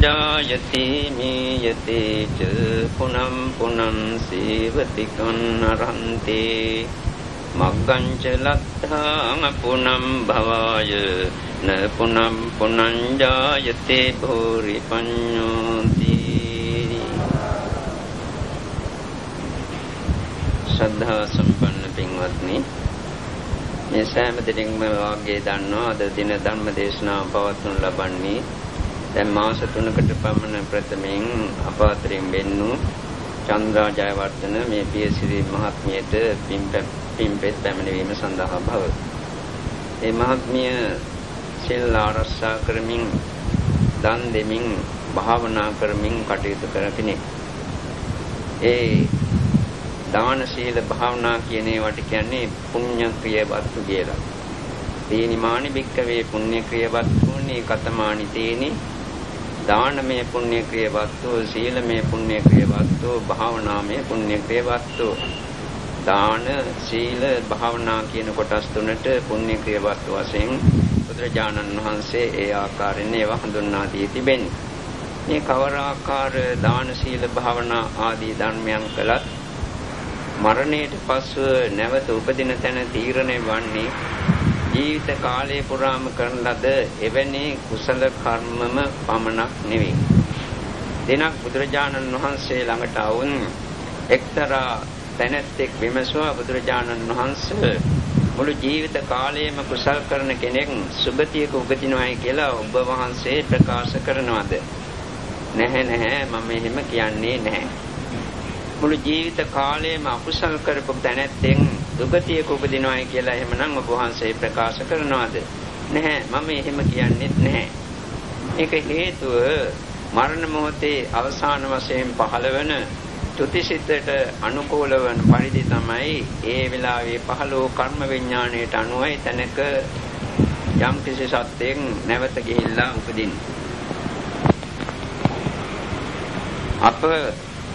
ජායති මීයති ච පුනම් පුනම් සීවති කන්නරන්තේ මග්ගං ච ලද්ධාං පුනම් භවාය න පුනම් පුනං ජායති භූරි පඤ්ඤෝති. ශ්‍රද්ධා සම්පන්න පින්වත්නි, මේ සෑම දිනෙකම වාගේ දන්නවා අද දින ධර්ම දේශනාව පවත්වනු ලබන්නේ දැන් මාස 3කට පමණ ප්‍රථමයෙන් අප අතරින් වෙන්නු චන්ද්‍රා ජයවර්ධන මේ පියසිරි මහත්මියට පින්පෙත් පැමිණීම සඳහා බව. මේ මහත්මිය සිල් ආරක්ෂා කරමින් දන් දෙමින් භාවනා කරමින් කටයුතු කරන කෙනෙක්. ඒ දාන සීල භාවනා කියන ඒවාට කියන්නේ පුණ්‍ය ක්‍රියාවත්තු කියලා. තේනිමානි භික්කවේ පුණ්‍ය ක්‍රියාවත්තුනි කතමානි තේනි දානමය පුණ්‍ය ක්‍රියාවත්තු සීලමය පුණ්‍ය ක්‍රියාවත්තු භාවනාමය පුණ්‍ය ක්‍රියාවත්තු. දාන සීල භාවනා කියන කොටස් තුනට පුණ්‍ය ක්‍රියාවත්තු වශයෙන් බුදුරජාණන් වහන්සේ ඒ ආකාරයෙන් ඒවා හඳුන්වා දී තිබෙන්නේ. මේ කවර ආකාර දාන සීල භාවනා ආදී ධර්මයන් කළත් මරණයට පසුව නැවත උපදින තැන තීරණය වන්නේ ජීවිත කාලය පුරාම කරන ලද එවැනි කුසල කර්මම පමණක් නෙවෙයි. දිනක් බුදුරජාණන් වහන්සේ ළඟට ආවුන් එක්තරා තැනැත්තෙක් විමසුවා, බුදුරජාණන් වහන්සේ මුළු ජීවිත කාලයම කුසල් කරන කෙනෙක් සුගතියක උපදිනවායි කියලා ඔබ වහන්සේ ප්‍රකාශ කරනවද? නැහැ මම එහෙම කියන්නේ නැහැ. මුළු ජීවිත කාලයම අකුසල් කරපු තැනැත්තෙන් දුගතියක උපදිනවායි කියලා එහෙමනම් ඔබ වහන්සේ ප්‍රකාශ කරනවද? නැහැ මම එහෙම කියන්නේත් නැහැ. ඒක හේතුව මරණ මොහොතේ අවසාන වශයෙන් පහළ වෙන චුතිසිතට අනුකූල වන පරිදි තමයි ඒ වෙලාවේ පහළ වූ කර්ම විඥාණයට අනුවයි තැනක යම් කිසි සත්‍යයෙන් නැවත ගිහිල්ලා උපදින්නේ. අප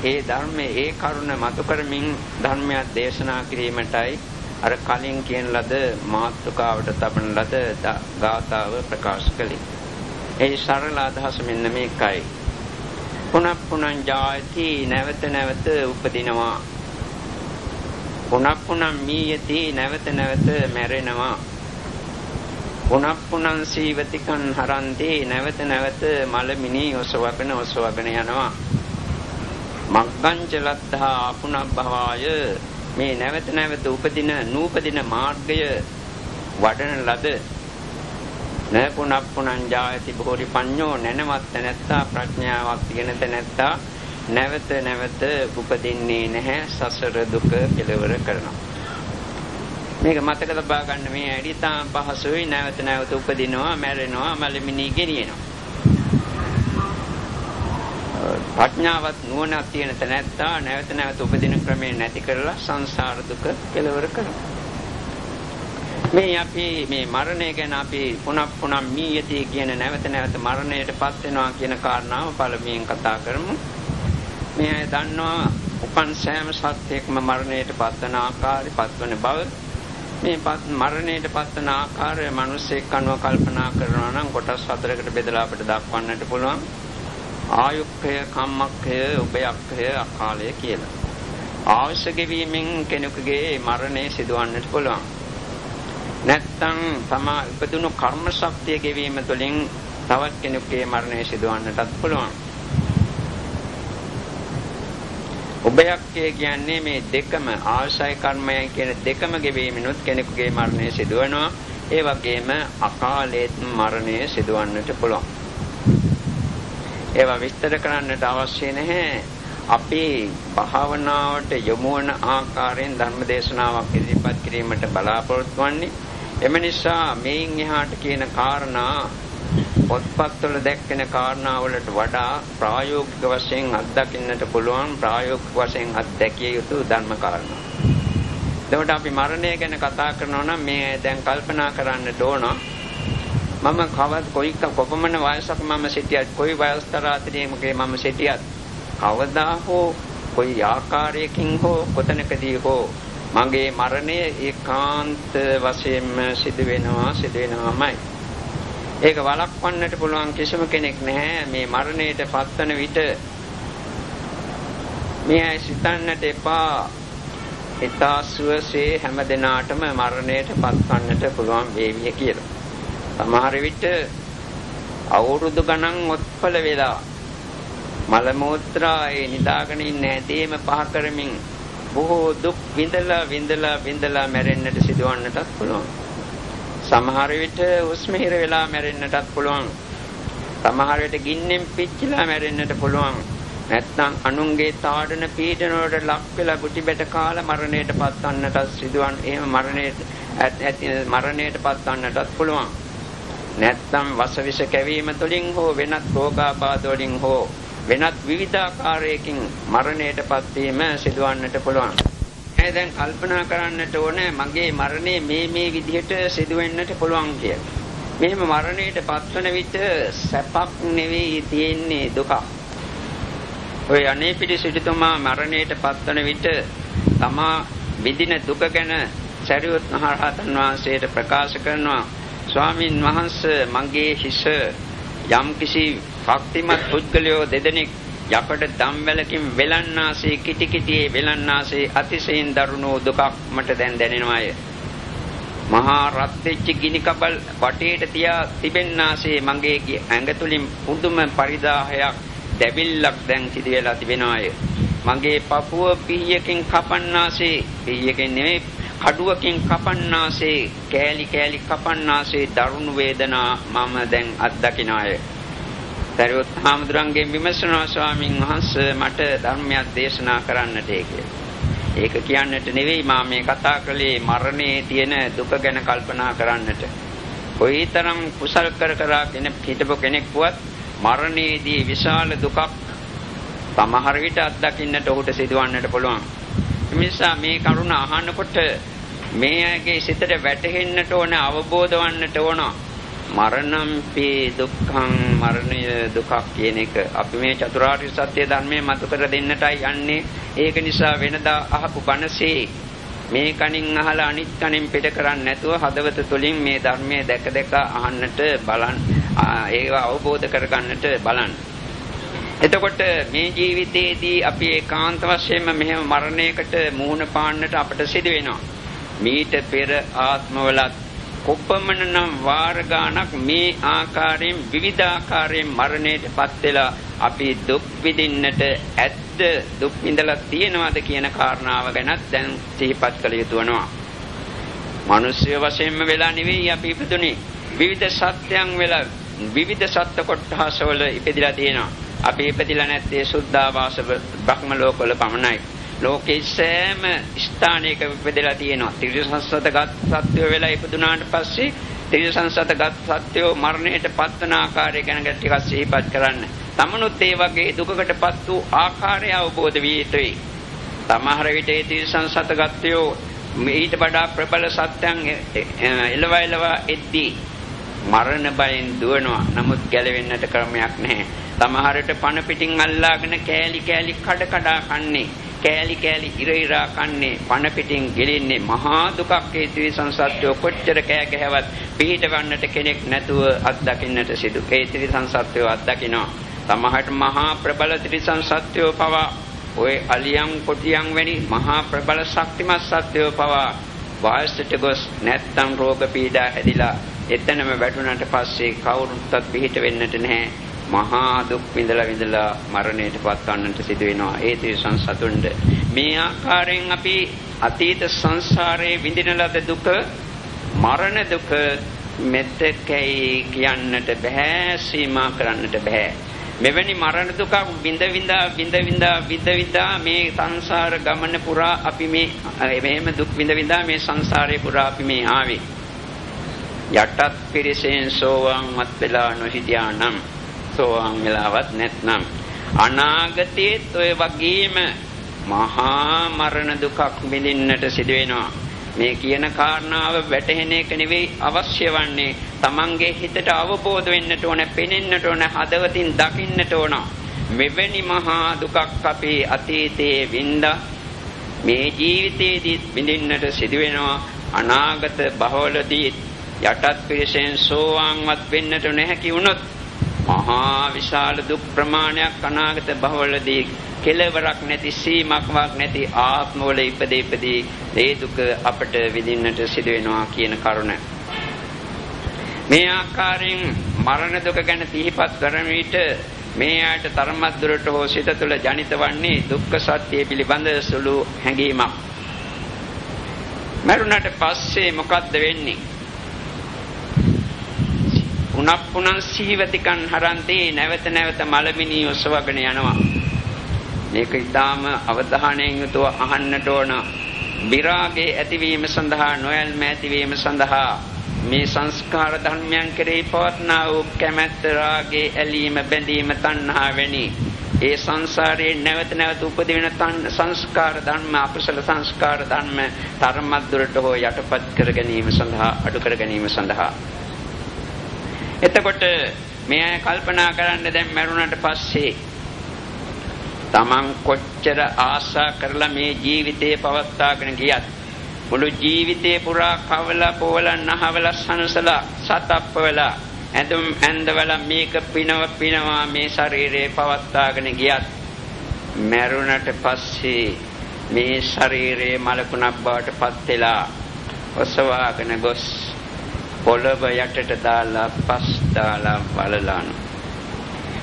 ඒ ධර්මයේ ඒ කරුණ මතු කරමින් ධර්මයක් දේශනා කිරීමටයි අර කලින් කියන ලද මාතෘකාවට තබන ලද ගාථාව ප්‍රකාශ කළේ. ඒ සරල අදහස මෙන්න මේකයි. පුනප්පුනං ජායති නැවත නැවත උපදිනවා. පුනප්පුනං මීයති නැවත නැවත මැරෙනවා. පුනප්පුනං සීවතිකං හරන්ති නැවත නැවත මලමිනි ඔසවගෙන යනවා. මග්ගං ච ලද්ධා පුනබ්භවාය මේ නැවත නැවත නූපදින මාර්ගය වඩන ලද න පුනප්පුනං ජායති භෝරි පඤ්ඤෝ නැනවත් නැත්තා ප්‍රඥාවක් තියෙන තැනැත්තා නැවත නැවත උපදින්නේ නැහැ, සසර දුක කෙලවර කරනවා. මේක මතක තබා ගන්න. මේ ඇඩිතාම පහසුයි. නැවත නැවත උපදිනවා, මැරෙනවා, මලමිනි ගෙනියනවා. ප්‍රඥාවත් නුවණක් තියෙන තැනැත්තා නැවත නැවත උපදින ක්‍රමය නැති කරලා සංසාර දුක කෙලවර කරනවා. මේ මරණය ගැන අපි පුනප්පුනම් මීයති කියන නැවත නැවත මරණයටපත් වෙනවා කියන කාරණාව පළමුවෙන් කතා කරමු. මේ අය දන්නවා උපන් සෑම සත්‍යයක්ම මරණයටපත් වන ආකාරය, පත්වන බව. මේ මරණයටපත් වන ආකාරය මිනිස්සෙක් අනුව කල්පනා කරනවා නම් කොටස් 4කට බෙදලා අපිට දක්වන්නට පුළුවන්. ආයුක්ඛය, කම්මක්ඛය, උභයක්ඛය, අකාලය කියලා. අවශ්‍ය ගෙවීමෙන් කෙනෙකුගේ මරණය සිදුවන්නට පුළුවන්. නැත්නම් තමා උපදිනු කර්ම ශක්තිය ගෙවීම තුළින් තවත් කෙනෙකුගේ මරණය සිදුවන්නටත් පුළුවන්. උභයක්ඛය කියන්නේ මේ දෙකම, ආශය කර්මයයි කියන දෙකම ගෙවීමෙනුත් කෙනෙකුගේ මරණය සිදුවනවා. ඒ වගේම අකාලයේත් මරණය සිදුවන්නට පුළුවන්. ඒවා විස්තර කරන්නට අවශ්‍ය නැහැ. අපි භාවනාවට යොමු වන ආකාරයෙන් ධර්ම දේශනාවක් ඉදිරිපත් කිරීමට බලාපොරොත්තු වෙන්නේ. එම නිසා මේන් එහාට කියන කාරණා පොත්පත්වල දැක්වෙන කාරණා වලට වඩා ප්‍රායෝගික වශයෙන් අත්දකින්නට පුළුවන්, ප්‍රායෝගික වශයෙන් අත්දැකිය යුතු ධර්ම කාරණා. එතකොට අපි මරණය ගැන කතා කරනවා නම් මේ දැන් කල්පනා කරන්නට ඕන. මම කොපමණ වයසක මම සිටියත්, කොයි වයස් තරාතිරයකදී මම සිටියත්, කවදා හෝ කොයි ආකාරයකින් හෝ කොතනකදී හෝ මගේ මරණය ඒකාන්ත වශයෙන්ම සිදු වෙනවාමයි. ඒක වළක්වන්නට පුළුවන් කිසිම කෙනෙක් නැහැ. මේ මරණයට පත්වන විට මේ සිතන්නට එපා. හිතාසුවසේ හැම දිනාටම මරණයට පත්වන්නට පුළුවන් වේවිය කියලා. සමහර විට අවුරුදු ගණන් ඔත්පල වෙලා මල මූත්‍රා ඒ නිදාගෙන ඉන්න ඇදීම පහ කරමින් බොහෝ දුක් විඳලා මැරෙන්නට සිදුවන්නටත් පුළුවන්. සමහර විට උස්මහිර වෙලා මැරෙන්නටත් පුළුවන්. සමහර විට ගින්නෙන් පිච්චිලා මැරෙන්නට පුළුවන්. නැත්නම් අනුන්ගේ තාඩන පීඩන වලට ලක් වෙලා ගුටි බැට කාලා මරණයට පත්වන්නටත් සිදුවන්. එහෙම මරණයට පත්වන්නටත් පුළුවන්. නැත්නම් වසවිස කැවීම තුළින් හෝ වෙනත් රෝගාබාධ වලින් හෝ වෙනත් විවිධාකාරයකින් මරණයට පත්වීම සිදුවන්නට පුළුවන්. ඒ දැන් කල්පනා කරන්නට ඕනේ මගේ මරණය මේ විදිහට සිදු වෙන්නට පුළුවන් කියලා. මෙහෙම මරණයට පත්වන විට සැපක් නෙවෙයි තියෙන්නේ දුකක්. ඔය අනේපිඩි සිටුතුමා මරණයට පත්වන විට තමා විඳින දුක ගැන සරියුත් මහ රහතන් වහන්සේට ප්‍රකාශ කරනවා. ස්වාමින් වහන්සේ මගේ හිස යම්කිසි ශක්තිමත් පුද්ගලයෝ දෙදෙනෙක් යකඩ දම්වැලකින් වෙලන්නාසේ කිටිකිටියේ වෙලන්නාසේ අතිශයින් දරුණු දුකක් මට දැන් දැනෙනවාය. මහා රත් වෙච්ච ගිනි කබල් වටේට තියා තිබෙන්නාසේ මගේ ඇඟ තුලින් පුදුම පරිදාහයක් දැවිල්ලක් දැන් සිදු වෙලා තිබෙනවාය. මගේ පපුව පිහියකින් කපන්නාසේ පිහියකින් නෙමෙයි කඩුවකින් කපන්නාසේ කෑලි කපන්නාසේ දරුණු වේදනා මම දැන් අත්දකිනාය. සරියුත් හාමුදුරන්ගෙන් විමසනවා ස්වාමින් වහන්සේ මට ධර්මයක් දේශනා කරන්නට ඒක කියන්නට නෙවෙයි මම මේ කතා කළේ මරණයේ තියෙන දුක ගැන කල්පනා කරන්නට. කොයිතරම් කුසල් කරගෙන හිටපු කෙනෙක්වත් මරණයේදී විශාල දුකක් සමහර විට අත්දකින්නට ඔහුට සිදුවන්නට පුළුවන්. නිසා මේ කරුණ අහනකොට මේ අයගේ සිතට වැටහෙන්නට ඕන අවබෝධ වන්නට ඕන මරණම්පි දුක්ඛං මරණය දුකක් කියන එක. අපි මේ චතුරාර්ය සත්‍ය ධර්මයේ මතු කර දෙන්නටයි යන්නේ. ඒක නිසා වෙනදා අහපු බණසේ මේ කණින් අහලා අනිත් කණින් පිට කරන්නේ නැතුව හදවත තුළින් මේ ධර්මයේ දැක අහන්නට බලන්න. ඒව අවබෝධ කරගන්නට බලන්න. එතකොට මේ ජීවිතයේදී අපි ඒකාන්ත වශයෙන්ම මෙහෙම මරණයකට මුහුණ පාන්නට අපට සිදු වෙනවා. මීට පෙර ආත්මවලත් කොපමණනම් වාර ගානක් මේ ආකාරයෙන් විවිධාකාරයෙන් මරණයටපත් වෙලා අපි දුක් විඳින්නට ඇත්ත දුක් විඳලා තියෙනවද කියන කාරණාව ගැනත් දැන් සිහිපත් කළ යුතු වෙනවා. මිනිස්සු වශයෙන්ම වෙලා නෙවෙයි අපි ඉපදුනේ. විවිධ සත්‍යයන් වෙලා විවිධ සත්ත්ව කොටස් වල ඉපදිලා තියෙනවා. අපි ඉපදිලා නැත්තේ සුද්ධාවාස බ්‍රහ්ම ලෝකවල පමණයි. ලෝකේ සෑම ස්ථානයක ඉපදලා තියෙනවා. ත්‍රිසංසතගත සත්‍යෝ වෙලා ඉපදුනාට පස්සේ ත්‍රිසංසතගත සත්‍යෝ මරණයට පත්වන ආකාරය ගැන ටිකක් සිහිපත් කරන්න. තමනුත් ඒ වගේ දුකකටපත් වූ ආකාරය අවබෝධ විය යුතුයි. සමහර විට ඒ ත්‍රිසංසතගතයෝ ඊට වඩා ප්‍රබල සත්‍යයන් එළවා එද්දී මරණ බයෙන් දුවනවා. නමුත් ගැලවෙන්නට ක්‍රමයක් නැහැ. සමහරට පණ පිටින් අල්ලාගෙන කෑලි කඩ කන්නේ. කෑලි ඉරා කන්නේ. පණ පිටින් ගෙලින්නේ. මහා දුකක් ඒ ත්‍රිසංසත්වෝ කොච්චර කෑ ගැහවත් පිහිටවන්නට කෙනෙක් නැතුව අත්දකින්නට සිදු. ඒ ත්‍රිසංසත්වෝ අත්දකිනවා. සමහරට මහා ප්‍රබල ත්‍රිසංසත්වෝ පවා ඔය අලියන් කොටියන් වැනි මහා ප්‍රබල ශක්තිමත් සත්වෝ පවා වායසට ගොස් නැත්තම් රෝග පීඩා හැදිලා එතනම වැටුණාට පස්සේ කවුරුත්වත් පිහිට වෙන්නට නැහැ. මහා දුක් විඳලා මරණයට පත්වන්නට සිදු වෙනවා. ඒ ත්‍රිසංසතුන්ට මේ ආකාරයෙන් අපි අතීත සංසාරයේ විඳින ලද දුක මරණ දුක මෙතකයි කියන්නට බෑ, සීමා කරන්නට බෑ. මෙවැනි මරණ දුක විඳ විඳා මේ සංසාර ගමන පුරා අපි මෙහෙම දුක් විඳ මේ සංසාරේ පුරා අපි මේ ආවේ. යටත් පිරිසෙන් සෝවාන්වත් වෙලා නොහිටියා නම් සෝවාන් වෙලාවත් නැත්නම් අනාගතයේත් ඔය වගේම මහා මරණ දුකක් විඳින්නට සිදු වෙනවා. මේ කියන කාරණාව වැටහෙන එක නෙවෙයි අවශ්‍ය වන්නේ. තමන්ගේ හිතට අවබෝධ වෙන්නට ඕන, පෙනෙන්නට ඕන, හදවතින් දකින්නට ඕන. මෙවැනි මහා දුකක් අපි අතීතයේ වින්දා මේ ජීවිතයේදී විඳින්නට සිදු වෙනවා. අනාගත භවවලදී යටත් පිරිසෙන් සෝවාන්වත් වෙන්නට නොහැකි වුණොත් මහා විශාල දුක් ප්‍රමාණයක් අනාගත භවවලදී කෙලවරක් නැති සීමාවක් නැති ආත්මවල ඉපදී ඒ දුක අපට විඳින්නට සිදු වෙනවා කියන කරුණ. මේ ආකාරයෙන් මරණ දුක ගැන සිහිපත් කරන විට මේ ආයත තරමක් දුරට හෝ සිත තුළ ජනිත වන්නේ දුක්ඛ සත්‍ය පිළිබඳ සුළු හැඟීමක්. මරුණට පස්සේ මොකද්ද වෙන්නේ? පුනප්පුනං සීවතිකං හරන්තේ නැවත නැවත මලමිනී ඔසවගෙන යනවා. මේක ඊටාම අවධානයෙන් යුතුව අහන්නට ඕන. විරාගයේ ඇතිවීම සඳහා නොයල්ම ඇතිවීම සඳහා මේ සංස්කාර ධර්මයන් කෙරෙහි පවත්නා වූ කැමැත්ත රාගයේ ඇලීම බැඳීම තණ්හා වැනි ඒ සංසාරයේ නැවත නැවත උපදින සංස්කාර ධර්ම අකුසල සංස්කාර ධර්ම තරමක් දුරට හෝ යටපත් කර ගැනීම සඳහා අඩු කර ගැනීම සඳහා එතකොට මේ කල්පනා කරන්න දැන් මරුණට පස්සේ තමන් කොච්චර ආශා කරලා මේ ජීවිතේ පවත්වාගෙන ගියත් මුළු ජීවිතේ පුරා කවලා පොවලා නහවලා සනසලා සතප්පවලා ඇඳුම් ඇඳවලා මේක පිනවා මේ ශරීරේ පවත්වාගෙන ගියත් මරුණට පස්සේ මේ ශරීරේ මලකුණක් බවට පත් වෙලා ඔසවාගෙන ගොස් පොළව යටට දාලා පස් දාලා බලලාන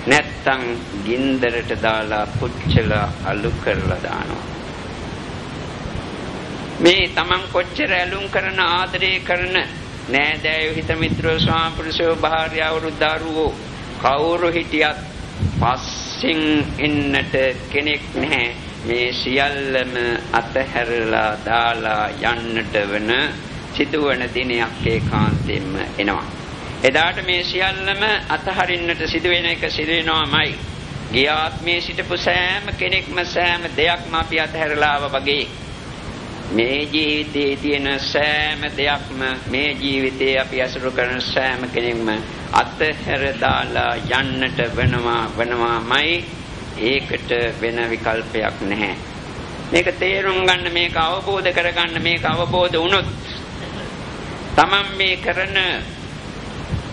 නැත්තම් ගින්දරට දාලා පුච්චලා අලු කරලා දානවා. මේ තමන් කොච්චර ඇලුම් කරන ආදරේ කරන නෑදෑයෝ හිත මිත්‍රයෝ ස්වාමිපුරුෂයෝ භාර්යාවරු දරුවෝ කවුරු හිටියත් පස්සෙන් එන්නට කෙනෙක් නැහැ. මේ සියල්ලම අතහැරලා දාලා යන්නට වෙන සිදුවන දිනයක් ඒකාන්තයෙන්ම එනවා. එදාට මේ සියල්ලම අතහරින්නට සිදුවෙන එක සිදුවෙනවාමයි. ගිය ආත්මයේ සිටපු සෑම කෙනෙක්ම සෑම දෙයක්ම අපි අතහැරලා ආවා වගේ මේ ජීවිතයේ තියෙන සෑම දෙයක්ම මේ ජීවිතයේ අපි අසුරු කරන සෑම කෙනෙක්ම අතහැර දාලා යන්නට වෙනවාමයි. ඒකට වෙන විකල්පයක් නැහැ. මේක තේරුම් ගන්න, මේක අවබෝධ කරගන්න, මේක අවබෝධ වුණොත් තමන් මේ කරන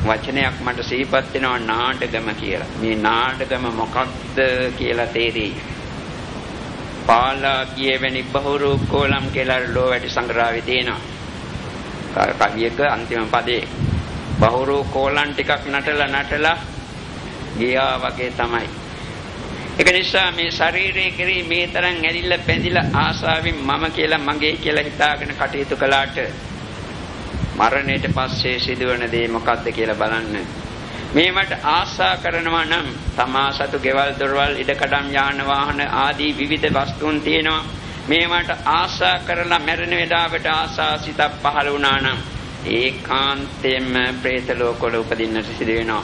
වචනයක් මට සිහිපත් වෙනවා නාටකම කියලා. මේ නාටකම මොකක්ද කියලා තේරෙයි. පාලා කියවෙනි බහුරු කොලම් කියලා ලෝ වැඩි සංග්‍රහය තියෙනවා. කවියක අන්තිම පදේ බහුරු කොලම් ටිකක් නටලා ගියා වගේ තමයි. ඒක නිසා මේ ශරීරයේ කෙරෙහි මේ තරම් ඇලිලා පැඳිලා ආසාවෙන් මම කියලා මගේ කියලා හිතාගෙන කටයුතු කළාට මරණයට පස්සේ සිදුවන දේ මොකක්ද කියලා බලන්න. මේවට ආශා කරනවා නම් තමා සතු ගෙවල් දොරවල් ඉඩකඩම් යාන වාහන ආදී විවිධ වස්තුන් තියෙනවා. මේවට ආශා කරලා මැරෙන වෙලාවට ආශා සිතක් පහළ වුණා නම් ඒකාන්තයෙන්ම പ്രേත ලෝකවල උපදින්නට සිදු වෙනවා.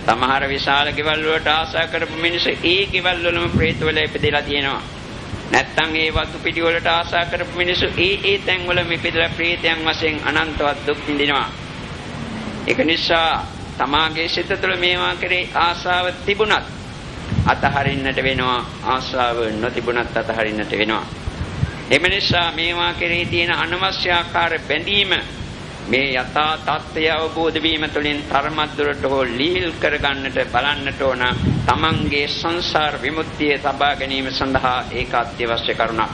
සමහර විශාල ගෙවල් වලට ආශා කරපු මිනිස්සු ඒ ගෙවල් වලම പ്രേත වල ඉපදලා තියෙනවා. නැත්තම් ඒ වතු පිටි වලට ආශා කරපු මිනිස්සු ඒ තැන් වල ඉපදලා പ്രേතයන් වශයෙන් අනන්තවත් දුක් විඳිනවා. ඒක නිසා තමාගේ සිත තුළ මේවා කෙරේ ආශාව තිබුණත් අතහරින්නට වෙනවා. ආශාව නොතිබුණත් අතහරින්නට වෙනවා. එම නිසා මේවා කෙරේ තියෙන අනවශ්‍ය ආකාර බැඳීම මේ යථා තත්ත්වය අවබෝධ වීම තුළින් තරමක් දුරට හෝ ලීල් කරගන්නට බලන්නට ඕන. තමන්ගේ සංසාර විමුක්තිය තබා ගැනීම සඳහා ඒක අත්‍යවශ්‍ය කරුණක්.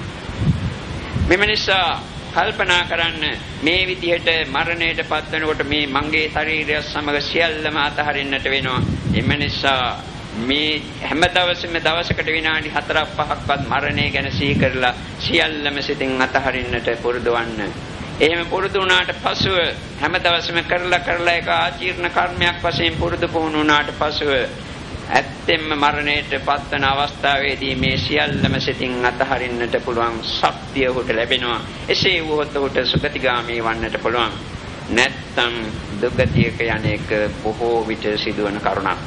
මෙම නිසා කල්පනා කරන්න මේ විදිහට මරණයට පත් වෙනකොට මේ මගේ ශරීරය සමග සියල්ලම අතහරින්නට වෙනවා. එම නිසා මේ හැම දවසෙම දවසකට විනාඩි 4-5ක්වත් මරණය ගැන සිහි කරලා සියල්ලම සිතින් අතහරින්නට පුරුදු වන්න. එහෙම පුරුදු වුණාට පසුව හැම දවසෙම කරලා ඒක ආචීර්ණ කර්මයක් වශයෙන් පුරුදු පුහුණු වුණාට පසුව ඇත්තෙන්ම මරණයට පත්වන අවස්ථාවේදී මේ සියල්ලම සිතින් අතහරින්නට පුළුවන් ශක්තිය ඔහුට ලැබෙනවා. එසේ වුවහොත් ඔහුට සුගතිගාමී වන්නට පුළුවන්. නැත්තම් දුගතියක යන එක බොහෝ විට සිදුවන කරුණක්.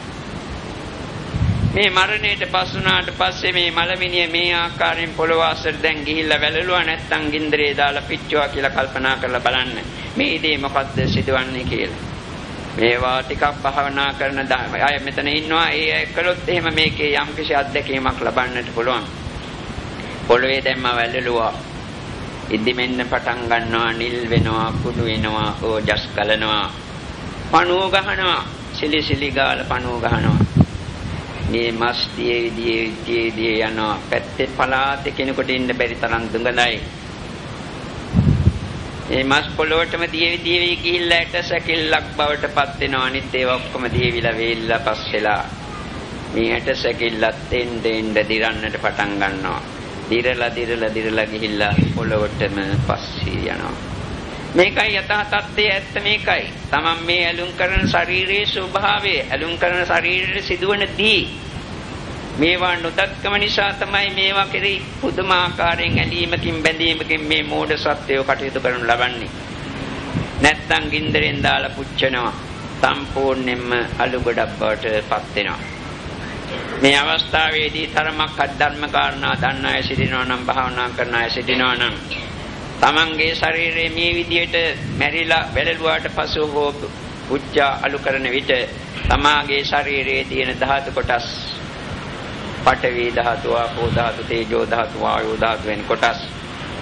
මේ මරණයට පස්සුනාට පස්සේ මේ මලමිනිය මේ ආකාරයෙන් පොළොව අස්සට දැන් ගිහිල්ලා වැළලුවා නැත්තම් ගින්දරේ දාලා පිච්චුවා කියලා කල්පනා කරලා බලන්න. මේ දේ මොකද්ද සිදුවන්නේ කියලා. මේවා ටිකක් භාවනා කරන අය මෙතන ඉන්නවා. ඒ කළොත් එහෙම මේකේ යම්කිසි අත්දැකීමක් ලබන්නට පුළුවන්. පොළොවේ දැම්ම වැළලුවා. ඉදිමෙන්න පටන් ගන්නවා, නිල් වෙනවා, කුඩු වෙනවා, ඕජස් ගලනවා, පණුව ගහනවා, සිලි ගාල පණුව ගහනවා. මේ මස් දියේ යනවා. පැත්තේ පලාතේ කෙනෙකුට ඉන්න බැරි තරම් දුඟලයි. මේ මස් පොළොවටම දියේ ගිහිල්ලා ඇට සැකිල්ලක් බවට පත් වෙනවා. අනිත් ඒවා ඔක්කොම දියවිලා වේලිලා පස් වෙලා මේ ඇට සැකිල්ලත් එන්න දිරන්නට පටන් ගන්නවා. දිරලා ගිහිල්ලා පොළොවටම පස්සේ යනවා. මේකයි යථා තත්ත්වය. ඇත්ත මේකයි. තමන් මේ ඇලුම් කරන ශරීරයේ ස්වභාවය, ඇලුම් කරන ශරීරයේ සිදුවන දී මේවා නොදක්කම නිසා තමයි මේවා කෙරෙහි පුදුමාකාරයෙන් ඇලීමකින් බැඳීමකින් මේ මෝඩ සත්‍යය කටයුතු කරනු ලබන්නේ. නැත්තම් ගින්දරෙන් දාලා පුච්චනවා. සම්පූර්ණයෙන්ම අලු ගොඩක් බවට පත් වෙනවා. මේ අවස්ථාවේදී තරමක් අධර්ම කාරණා දන්න අය සිටිනවා නම්, භාවනා කරන අය සිටිනවා නම්, තමන්ගේ ශරීරයේ මේ විදියට මැරිලා වැළලුවාට පසු හෝ පුච්චා අලු කරන විට තමාගේ ශරීරයේ තියෙන ධාතු කොටස්, පඨවි ධාතු, ආපෝ ධාතු, තේජෝ ධාතු, වායෝ ධාතු වෙන කොටස්,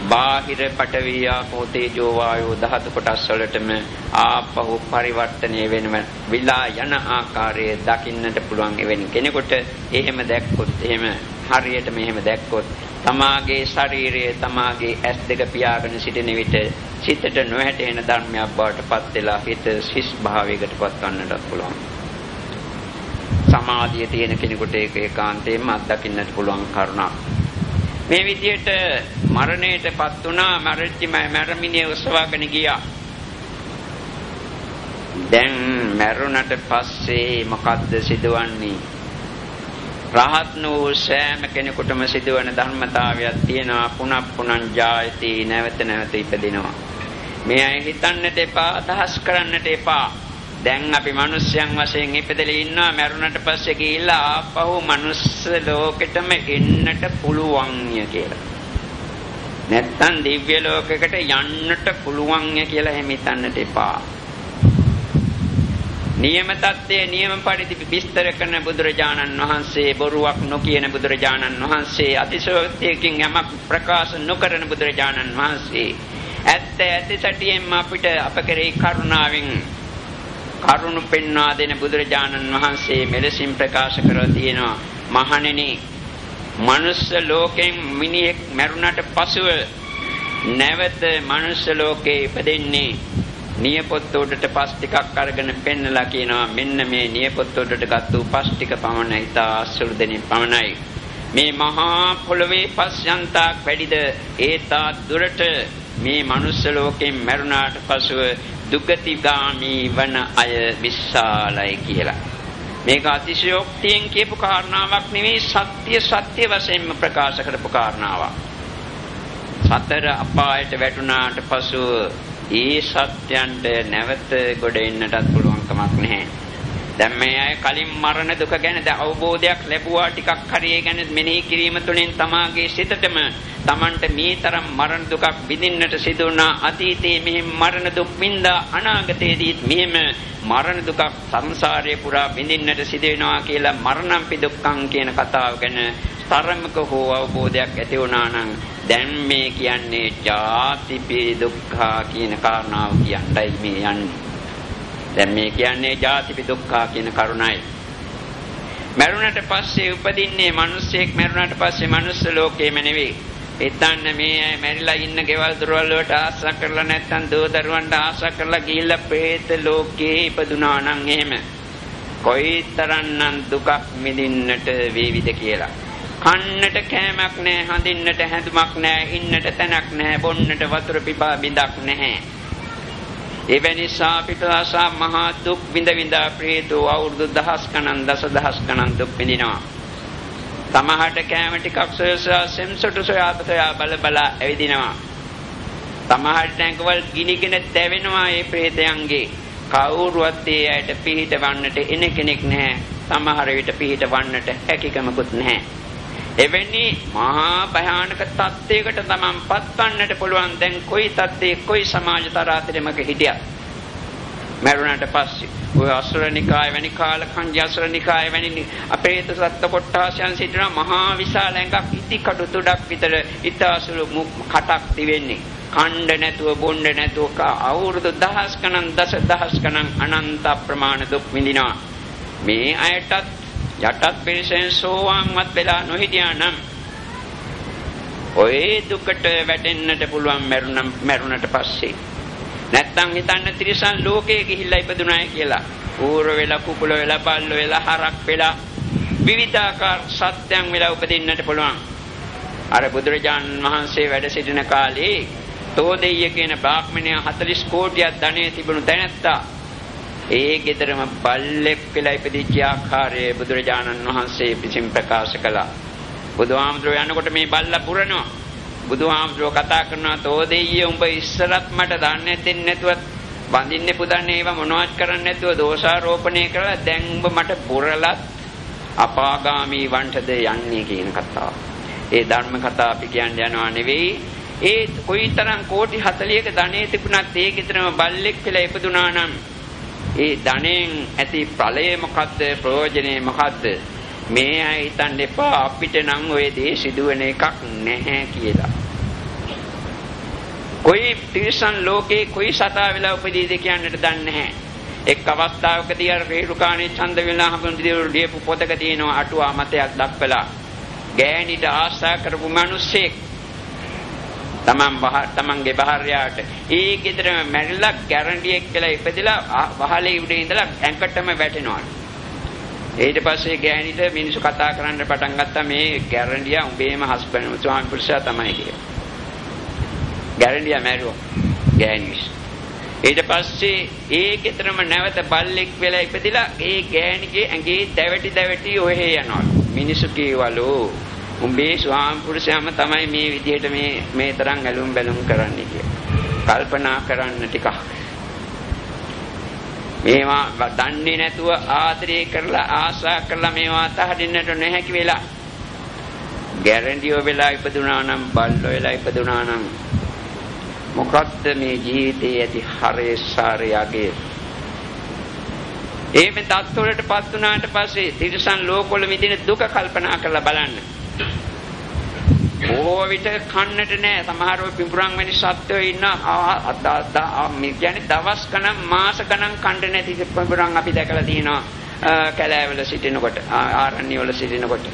බාහිර පඨවි, ආපෝ, තේජෝ, වායෝ ධාතු කොටස් වලටම ආපහු පරිවර්තනය වෙනව විලා යන ආකාරය දකින්නට පුළුවන් එවැනි කෙනෙකුට. එහෙම දැක්කොත්, එහෙම හරියටම එහෙම දැක්කොත් තමාගේ ශරීරයේ තමාගේ ඇස් දෙක පියාගෙන සිටින විට සිතට නොහැටෙන ධර්මයක් බවට පත් වෙලා හිත සිස් භාවයකට පත්වන්නට පුළුවන්. සමාධිය තියෙන කෙනෙකුට ඒක ඒකාන්තයෙන්ම අත්දකින්නට පුළුවන් කරුණක්. මේ විදිහට මරණයටපත් වුණා. මරමිනිය උස්සවාගෙන ගියා. දැන් මරුණට පස්සේ මොකද්ද සිදුවන්නේ? රහත් වූ සෑම කෙනෙකුටම සිදුවන ධර්මතාවයක් තියෙනවා. පුනප්පුනං ජායති, නැවත ඉපදිනවා. මේ අය හිතන්නට එපා, අදහස් කරන්නට එපා. දැන් අපි මිනිස්යන් වශයෙන් ඉපදෙලා ඉන්නවා. මරුණට පස්සේ ගිහිල්ලා ආපහු මනුස්ස ලෝකෙටම එන්නට පුළුවන්ය කියලා. නැත්තම් දිව්‍ය ලෝකයකට යන්නට පුළුවන්ය කියලා එහෙම හිතන්නට එපා. නියම තත්ත්වයේ නියම පරිදි විස්තර කරන බුදුරජාණන් වහන්සේ, බොරුවක් නොකියන බුදුරජාණන් වහන්සේ, අතිශෝක්තියකින් යමක් ප්‍රකාශ නොකරන බුදුරජාණන් වහන්සේ, ඇත්ත ඇති සැටියෙන්ම අපිට අප කෙරෙහි කරුණාවෙන් කරුණ පෙන්වා දෙන බුදුරජාණන් වහන්සේ මෙලෙසින් ප්‍රකාශ කරලා තියෙනවා. මහණෙනි, මනුස්ස ලෝකෙන් මිනිහෙක් මරුණට පසුව නැවත මනුස්ස ලෝකේ ඉපදෙන්නේ නියපොත්ත උඩට පස් ටිකක් අරගෙන පෙන්නලා කියනවා, මෙන්න මේ නියපොත්ත උඩට ගත්ත පස් ටික පමණ ඉතා අසුරු දෙනින් පමණයි. මේ මහා පොළවේ පස් යන්තාක් වැඩිද ඒතා දුරට මේ මනුස්ස ලෝකෙන් මරුණාට පසුව දුගතිගාමී වන අය විශාලයි කියලා. මේක අතිශයෝක්තියෙන් කියපු කාරණාවක් නෙවෙයි, සත්‍ය වශයෙන්ම ප්‍රකාශ කරපු කාරණාවක්. සතර අපායට වැටුණාට පසු ඒ සත්‍යයන්ට නැවත ගොඩ එන්නටත් පුළුවන් කමක් නැහැ. දැන් මේ අය කලින් මරණ දුක ගැන අවබෝධයක් ලැබුවා. ටිකක් හරි ඒ ගැන මෙනෙහි කිරීම තුළින් තමාගේ සිතටම තමන්ට මේ තරම් මරණ දුකක් විඳින්නට සිදු වුණා. අතීතයේ මෙහෙම මරණ දුක් විඳා අනාගතයේදීත් මෙහෙම මරණ දුකක් සංසාරේ පුරා විඳින්නට සිදු වෙනවා කියලා මරණම්පි දුක්ඛං කියන කතාව ගැන තරමක හෝ අවබෝධයක් ඇති වුණා නම් දැන් මේ කියන්නේ ජාතිපි දුක්ඛ කියන කාරණාව කියන්නයි මේ යන්නේ. දැන් මේ කියන්නේ ජාතිපි දුක්ඛ කියන කරුණයි. මරුණට පස්සේ උපදින්නේ මිනිස්සෙක්. මරුණට පස්සේ මනුස්ස ලෝකෙම නෙවෙයි. හිතන්න මේ මැරිලා ඉන්න ගෙවල් දොරවල් වලට ආශා කරලා නැත්තම් දෝ දරුවන්ට ආශා කරලා ගිහිල්ලා പ്രേත ලෝකේ ඉපදුනා නම් එහෙම කොයිතරම්නම් දුකක් විඳින්නට වේවිද කියලා. කන්නට කෑමක් නැහැ, හඳින්නට හැඳුමක් නැහැ, ඉන්නට තැනක් නැහැ, බොන්නට වතුර පිපා බිඳක් නැහැ. එවැනි සාපිටාසා මහා දුක් විඳ ප්‍රේතෝ අවුරුදු දහස් ගණන්, දසදහස් ගණන් දුක් විඳිනවා. තමහට කෑම ටිකක් සොයසා සෙම්සොටු සොයා බල ඇවිදිනවා. තමහට නැංගවල් ගිනිගෙන දැවෙනවා. ඒ ප්‍රේතයන්ගේ කවුරුවත් ඒ ඇයට පිහිටවන්නට එන කෙනෙක් නැහැ. සමහර විට පිහිටවන්නට හැකියාවකුත් නැහැ. එවැනි මහා භයානක තත්ත්වයකට තමන් පත්වන්නට පුළුවන්. දැන් කොයි තත්ත්වයේ කොයි සමාජ තරාතිරමක හිටියත් මරුණාට පස්සේ ඔය අසුරනිකාය වැනි කාලකන්‍ය අසුරනිකාය වැනි අපේත සත්ත්ව කොට්ටාසයන් සිටින මහා විශාල ඇඟක් ඉති කටු තුඩක් විතර ඊතාසුළු කටක් තිබෙන්නේ. කණ්ඩ නැතුව බොණ්ඩ නැතුව අවුරුදු දහස් ගණන් දසදහස් ගණන් අනන්ත ප්‍රමාණ දුක් විඳිනවා. මේ අයටත් යටත් පිරිසෙන් සෝවාන්වත් වෙලා නොහිටියා නම් ඔය දුකට වැටෙන්නට පුළුවන් මරුණට පස්සේ. නැත්තම් හිතන්න තිරිසන් ලෝකයේ ගිහිල්ලා ඉපදුනායි කියලා. ඌර වෙලා කුකුල වෙලා බල්ල වෙලා හරක් වෙලා විවිධාකාර සත්‍යයන් වෙලා උපදින්නට පුළුවන්. අර බුදුරජාණන් වහන්සේ වැඩ සිටින කාලේ තෝදෙය්‍ය කියන බ්‍රාහ්මණයා 40 කෝටියක් ධනෙ තිබුණු තැනැත්තා. ඒ ගෙදරම බල්ලෙක් වෙලා ඉපදිච්ච ආකාරය බුදුරජාණන් වහන්සේ විසින් ප්‍රකාශ කළා. බුදුහාමුදුරුවෝ යනකොට මේ බල්ලා පුරනවා. බුදුහාමුදුරුවෝ කතා කරනවා තෝදෙය්‍ය උඹ ඉස්සරත් මට දන්නේ දෙන්නේ නැතුව බඳින්නේ පුදන්නේ ඒවා මොනවත් කරන්නේ නැතුව දෝෂාරෝපණය කරලා දැන් උඹ මට පුරලත් අපාගාමී වන්ටද යන්නේ කියන කතාව. ඒ ධර්ම කතා අපි කියන්නේ යනවා නෙවෙයි. ඒ කොයිතරම් කෝටි 40ක ධනෙ තිබුණත් ඒ කිතරම බල්ලෙක් කියලා ඉපදුනා නම් ඒ ධනෙන් ඇති ඵලය මොකද්ද ප්‍රයෝජනේ මොකද්ද? මේ අය හිතන්න එපා අපිට නම් ඔය දේ සිදුවෙන එකක් නැහැ කියලා. කොයි තිරිසන් ලෝකේ කොයි සතා වෙලා උපදීද කියන්නට දන්නේ නැහැ. එක් අවස්ථාවකදී අර රේරුකාණේ චන්දවිලා හඳුන්වන ලියපු පොතක තියෙනවා අටුවා මතයක් දක්වලා. ගෑණිට ආශා කරපු මිනිස්සෙක් තමන්ගේ භාර්යාවට ඒ ගෙදරම මැරිලා ගැරන්ඩියෙක් කියලා ඉපදිලා වහලේ උඩ ඉඳලා ඇඟටම වැටෙනවා. ඊට පස්සේ ගෑණිට මිනිස්සු කතා කරන්න පටන් ගත්තා මේ ගැරන්ඩියා උඹේම හස්බන්ඩ් ස්වාමි පුරුෂයා තමයි කියලා. ගැරන්ඩියා මැරුවා ගෑණිස්. ඊට පස්සේ ඒ ගෙදරම නැවත බල්ලෙක් වෙලා ඉපදිලා ඒ ගෑණිගේ ඇඟේ දැවටි ඔහෙ යනවා. මිනිස්සු කීවලු උඹේ ස්වාමි පුරුෂයාම තමයි මේ විදිහට මේ තරම් ඇලුම් බැලුම් කරන්නේ කියලා. කල්පනා කරන්න ටිකක්. මේවා දන්නේ නැතුව ආදරය කරලා ආශා කරලා මේවා අතහරින්නට නොහැකි වෙලා ගැරන්ඩියෝ වෙලා ඉපදුනා නම් බල්ලෝ වෙලා ඉපදුනා නම් මොකක්ද මේ ජීවිතයේ ඇති හරේසාරයගේ. ඒ මේ තත්ත්වවලටපත් වුණාට පස්සේ තිරිසන් ලෝකවල විඳින දුක කල්පනා කරලා බලන්න. බොහෝ විට කන්නට නෑ. සමහරව පිඹුරන් වැනි සත්වයෝ ඉන්න මේ කියන්නේ දවස් ගණන් මාස ගණන් කන්න නැති පිඹුරන් අපි දැකලා තියෙනවා කැලෑවල සිටිනකොට ආරණ්‍ය වල සිටිනකොට.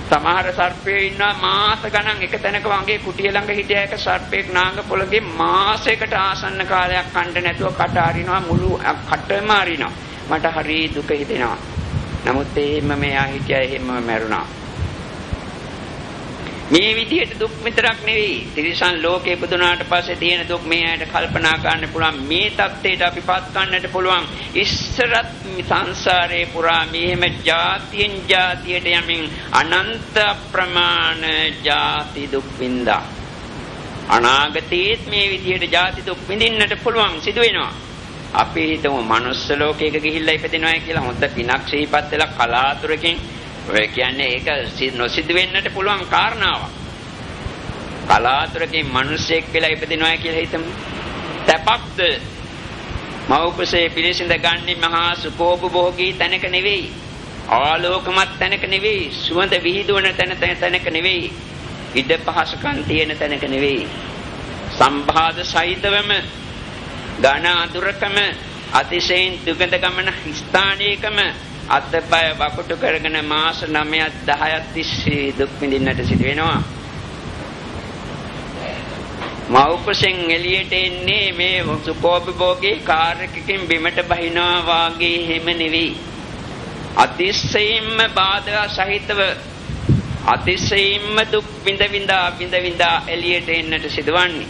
සමහර සර්පයෝ ඉන්න මාස ගණන් එක තැනක වගේ කුටිය ළඟ හිටිය එක සර්පෙක් නාග පොළගේ මාසයකට ආසන්න කාලයක් කන්න නැතුව කට අරිනවා මුළු කටම අරිනවා. මට හරි දුක හිතෙනවා. නමුත් එහෙම මෙයා හිටියා එහෙම මැරුණා. මේ විදිහට දුක් විතරක් නෙවෙයි තිරිසන් ලෝකේ ඉපදුනාට පස්සේ තියෙන දුක් මේ ඇයට කල්පනා කරන්න පුළුවන්. මේ தත්ත්වයට අපිපත් ගන්නට පුළුවන්. ඉස්සරත් සංසාරේ පුරා මෙහෙම ජාතියෙන් ජාතියට යමින් අනන්ත ප්‍රමාණ ජාති දුක් විඳා. අනාගතයේත් මේ විදිහට ජාති දුක් විඳින්නට පුළුවන් සිදු වෙනවා. අපි හිතමු මනුස්ස ලෝකයක ගිහිල්ලා ඉපදිනවා කියලා හොඳ පිනක් සිහිපත් වෙලා කලාතුරකින් ඔය කියන්නේ ඒක නොසිදු වෙන්නට පුළුවන් කාරණාවක්. කලාතුරකින් මිනිසෙක් වෙලා ඉපදිනවා කියලා හිතමු. තපක්ද මෞපසේ පිළිසිඳ ගන්නේ මහා සුඛෝපභෝගී තැනක නෙවෙයි. ආලෝකමත් තැනක නෙවෙයි. සුවඳ විහිදුවන තැනක නෙවෙයි. ඉඩ පහසුකම් තියෙන තැනක නෙවෙයි. සම්භාද සහිතවම ඝන අඳුරකම අතිශයින් දුගඳ ගමන ස්ථානයකම අත්පය වකුටු කරගෙන මාස 9ක් 10ක් තිස්සේ දුක් විඳින්නට සිදු වෙනවා. මෞපසෙන් එළියට එන්නේ මේ සුඛෝපභෝගී කාර්යකින් බිමට බහිනවා වාගේ හැම නෙවෙයි. අතිශයින්ම බාධා සහිතව අතිශයින්ම දුක් විඳ එළියට එන්නට සිදුවන්නේ.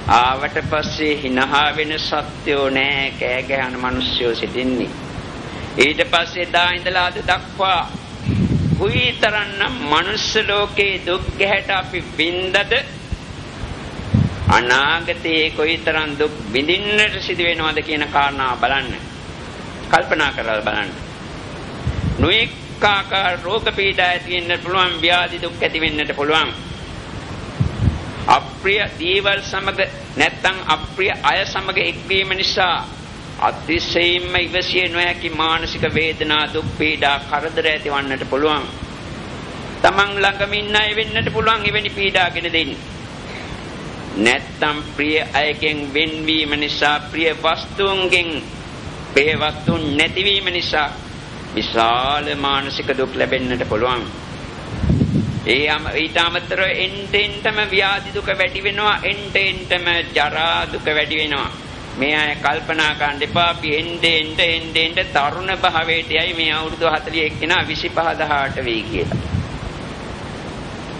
ආවට පස්සේ හිනහා වෙන සත්‍යෝ නැහැ, කෑ ගහන මිනිස්සුયો සිටින්නේ. ඊට පස්සේ දා ඉඳලා අද දක්වා කුයිතරන්නම් මනුස්ස ලෝකේ දුක් ගැහැට අපි විඳද අනාගතයේ කොයිතරම් දුක් විඳින්නට සිදු වෙනවද කියන කාරණාව බලන්න. කල්පනා කරලා බලන්න. නොඑක ආකාර රෝග පීඩා ඇති වෙන්න පුළුවන්, ව්‍යාධි දුක් ඇති වෙන්නට පුළුවන්. අප්‍රිය දේවල් සමග නැත්නම් අප්‍රිය අය සමග එක්වීම නිසා අතිශයින්ම ඉවසිය නොහැකි මානසික වේදනා දුක් පීඩා කරදර ඇතිවන්නට පුළුවන්. තමන් ළඟම ඉන්න අය වෙන්නට පුළුවන් එවැනි පීඩාගෙන දෙන්නේ. නැත්නම් ප්‍රිය අයගෙන් වෙන්වීම නිසා ප්‍රිය වස්තුන්ගෙන් ප්‍රිය වස්තුන් නැතිවීම නිසා විශාල මානසික දුක් ලැබෙන්නට පුළුවන්. ඊට අමතරව එන්ටෙන්ටම ව්‍යාධි දුක වැඩි වෙනවා, එන්ටෙන්ටම ජරා දුක වැඩි වෙනවා. මේ අය කල්පනා කරන්න එපා අපි එන්ටෙන්ට තරුණ භාවයට යයි මේ අවුරුදු 41 කෙනා 25 18 වෙයි කියලා.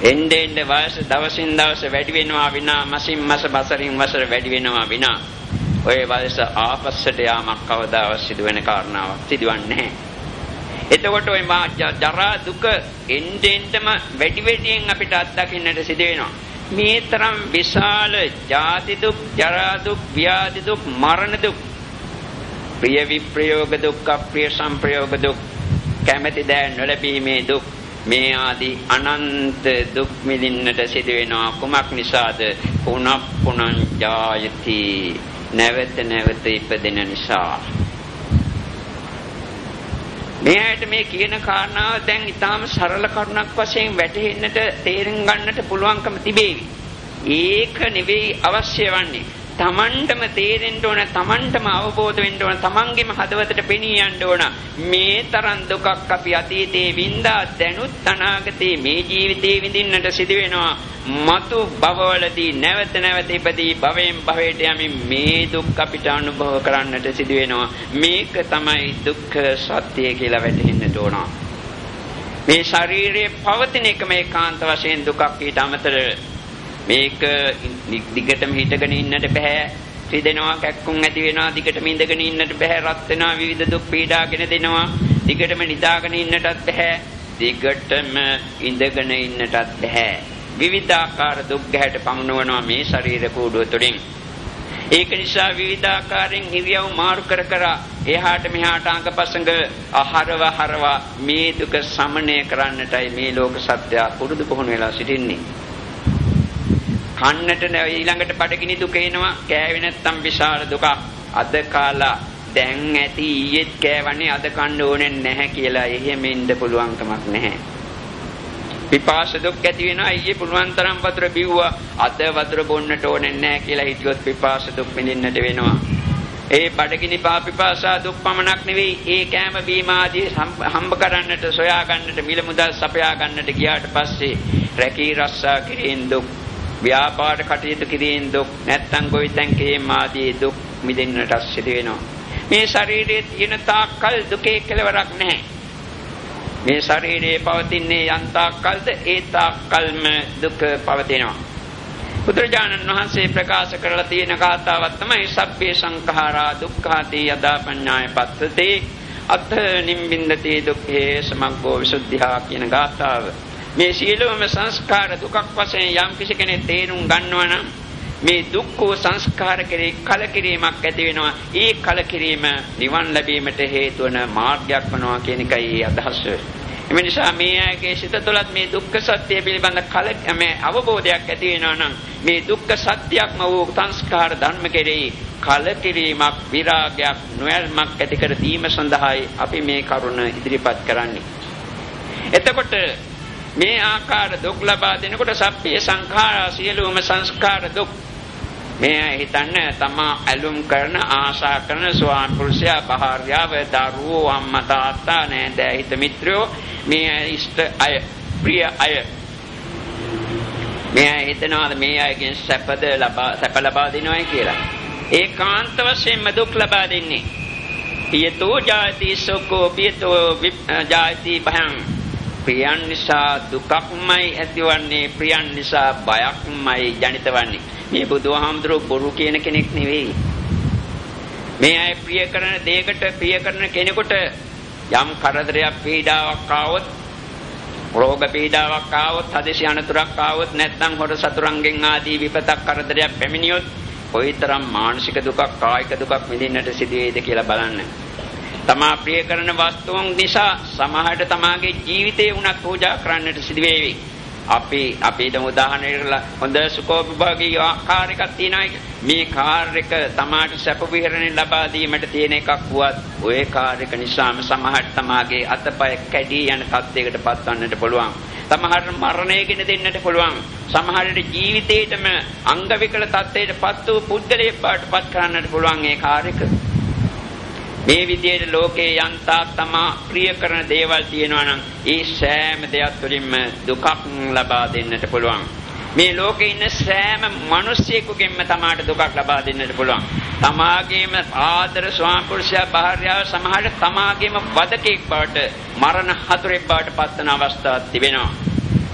එන්ටෙන්ට වයස දවසින් දවස වැඩි වෙනවා විනා මාසින් මාස වසරින් වසර වැඩි වෙනවා විනා ඔය වයස ආපස්සට යාමක් කවදාවත් සිදු වෙන කාරණාවක් සිදුවන්නේ නැහැ. එතකොට ওই ජරා දුක එන්ටෙන්ටම වැඩි වැඩියෙන් අපිට අත්දකින්නට සිදු වෙනවා. මේ තරම් විශාල ජාති දුක්, ජරා දුක්, ව්‍යාධි දුක්, මරණ දුක්, ප්‍රිය විප්‍රයෝග දුක්, අප්‍රිය සංප්‍රයෝග දුක්, කැමැති දෑ නොලැබීමේ දුක්, මේ ආදී අනන්ත දුක් මිදින්නට සිදු වෙනවා. කුමක් නිසාද? පුනප්පුනං ජායති, නැවත නැවත ඉපදෙන නිසා. මෙයාට මේ කියන කාරණාව දැන් ඊටාම සරල කරුණක් වශයෙන් වැටහෙන්නට තේරුම් ගන්නට පුළුවන්කම තිබේවි. ඒක නෙවෙයි අවශ්‍ය වන්නේ. තමන්ටම තේරෙන්න ඕන, තමන්ටම අවබෝධ වෙන්න ඕන, තමන්ගේම හදවතට පෙනී යන්න ඕන. මේ තරම් දුකක් අපි අතීතයේ වින්දා, දැනුත් අනාගතයේ මේ ජීවිතේ විඳින්නට සිදු වෙනවා. මතු භවවලදී නැවත නැවත ඉපදී භවයෙන් භවයට යමින් මේ දුක් අපිට අනුභව කරන්නට සිදු වෙනවා. මේක තමයි දුක්ඛ සත්‍ය කියලා වැටහෙන්නට ඕන. මේ ශරීරයේ පවතින එකම ඒකාන්ත වශයෙන් දුකක්. ඊට අමතරව මේක දිගටම හිටගෙන ඉන්නට බෑ. රිදෙනවා, කැක්කුම් ඇති වෙනවා. දිගටම ඉඳගෙන ඉන්නට බෑ. රත් වෙනවා, විවිධ දුක් පීඩාගෙන දෙනවා. දිගටම නිදාගෙන ඉන්නටත් බෑ. දිගටම ඉඳගෙන ඉන්නටත් බෑ. විවිධාකාර දුක් ගැහැට පමුණවනවා මේ ශරීර කූඩුව තුළින්. ඒක නිසා විවිධාකාරයෙන් ඉරියව් මාරු කර කර එහාට මෙහාට අංගපසංග හරව මේ දුක සමනය කරන්නටයි මේ ලෝක සත්‍යය පුරුදු පුහුණු වෙලා සිටින්නේ. කන්නට ඊළඟට බඩගිනි දුක එනවා. කෑවේ නැත්තම් විශාල දුකක්. අද කාලා දැන් ඇති ඊයේත් කෑවන්නේ අද කන්න ඕනේ නැහැ කියලා එහෙම ඉන්න පුළුවන් කමක් නැහැ. පිපාස දුක් ඇති වෙනවා. ඊයේ පුළුවන් තරම් වතුර බිව්වා. අද වතුර බොන්නට ඕනේ නැහැ කියලා හිතුවොත් පිපාස දුක් විඳින්නට වෙනවා. ඒ බඩගිනි පිපාසා දුක් පමණක් නෙවෙයි, ඒ කෑම බීම ආදී හම්බ කරන්නට, සොයා ගන්නට, මිල මුදල් සපයා ගන්නට ගියාට පස්සේ රැකී රස්සා කිරීම දුක්, ව්‍යාපාර කටයුතු කිරීම දුක්, නැත්තම් ගොවිතැන් කිරීම ආදී දුක් මිදෙන්නට සිදු වෙනවා. මේ ශරීරයේ තියෙන තාක්කල් දුකේ කෙලවරක් නැහැ. මේ ශරීරයේ පවතින්නේ යන්තාක්කල්ද ඒ තාක්කල්ම දුක පවතිනවා. බුදුරජාණන් වහන්සේ ප්‍රකාශ කරලා තියෙන කාතාවක් තමයි සබ්බේ සංඛාරා දුක්ඛාති යදා පඤ්ඤාය පත්තති අත්ථ නිම්බින්දති දුක්ඛේ සමග්ගෝ විසුද්ධියා කියන කාතාව. මේ සියලුම සංස්කාර දුකක් වශයෙන් යම් කිසි කෙනෙක් තේරුම් ගන්නවා නම් මේ දුක්ඛ සංස්කාර කෙරෙහි කලකිරීමක් ඇති වෙනවා. ඒ කලකිරීම නිවන් ලැබීමට හේතු වන මාර්ගයක් වනවා කියන එකයි අදහස. එම නිසා මේ ආගේ සිත තුළත් මේ දුක්ඛ සත්‍ය පිළිබඳ අවබෝධයක් ඇති වෙනවා නම් මේ දුක්ඛ සත්‍යයක්ම වූ සංස්කාර ධර්ම කෙරෙහි කලකිරීමක්, විරාගයක්, නොයල්මක් ඇති කර දීම සඳහායි අපි මේ කරුණ ඉදිරිපත් කරන්නේ. එතකොට මේ ආකාර දුක් ලබා දෙනකොට සබ්බේ සංඛාරා සියලුම සංස්කාර දුක්. මේ හිතන්න තමා ඇලුම් කරන, ආශා කරන ස්වාමි පුරුෂයා, භාර්යාව, දරුවෝ, අම්මා තාත්තා, නෑදෑ හිත මිත්‍රයෝ, මේ ඉෂ්ට අය, ප්‍රිය අය. මේ හිතනවාද මේ අයගෙන් සැප ලබා දෙනවයි කියලා. ඒකාන්ත වශයෙන්ම දුක් ලබා දෙන්නේ. පියතෝ ජාති සෝකෝ පියතෝ ජාති භයං. ප්‍රියන් නිසා දුකක්මයි ඇතිවන්නේ, ප්‍රියන් නිසා බයක්මයි ජනිතවන්නේ. මේ බුදුහාමුදුරුවෝ බොරු කියන කෙනෙක් නෙවෙයි. මේ අය ප්‍රිය කරන දෙයකට, ප්‍රිය කරන කෙනෙකුට යම් කරදරයක්, පීඩාවක් ආවොත්, රෝග පීඩාවක් ආවොත්, හදිසි අනතුරක් ආවොත්, නැත්නම් හොර සතුරන්ගෙන් ආදී විපතක්, කරදරයක් පැමිණියොත් කොයිතරම් මානසික දුකක්, කායික දුකක් විඳින්නට සිදු වේද කියලා බලන්න. තමා ප්‍රිය කරන වස්තුන් නිසා සමහරට තමාගේ ජීවිතේ උනත් පූජා කරන්නට සිදු වේවි. අපිට උදාහරණයක් හොඳ සුඛෝපභෝගී ආකාරයක් තියෙනවා. මේ කාර්යක තමාට සැප විහරණය ලබා දීමට තියෙන එකක් වුවත් ওই කාර්යක නිසාම සමහරට තමාගේ අතපය කැඩී යන තත්යකට පත්වන්නට පුළුවන්. සමහරට මරණයගෙන දෙන්නට පුළුවන්. සමහරට ජීවිතේටම අංග විකල තත්ත්වයට පත් වූ පුද්ගලයෙක් බවට පත් කරන්නට පුළුවන් ඒ කාර්යක. මේ විදිහට ලෝකේ යන්තා තමා ප්‍රිය කරන දේවල් තියෙනවා නම් ඒ සෑම දෙයක් තුළින්ම දුකක් ලබා දෙන්නට පුළුවන්. මේ ලෝකේ ඉන්න සෑම මිනිසෙකුගෙන්ම තමාට දුකක් ලබා දෙන්නට පුළුවන්. තමාගේම ආදර ස්වාමි පුරුෂයා භාර්යාව සමහරට තමාගේම වදකෙක් බවට මරණ හතුරෙක් බවට පත්වන අවස්ථාවක් තිබෙනවා.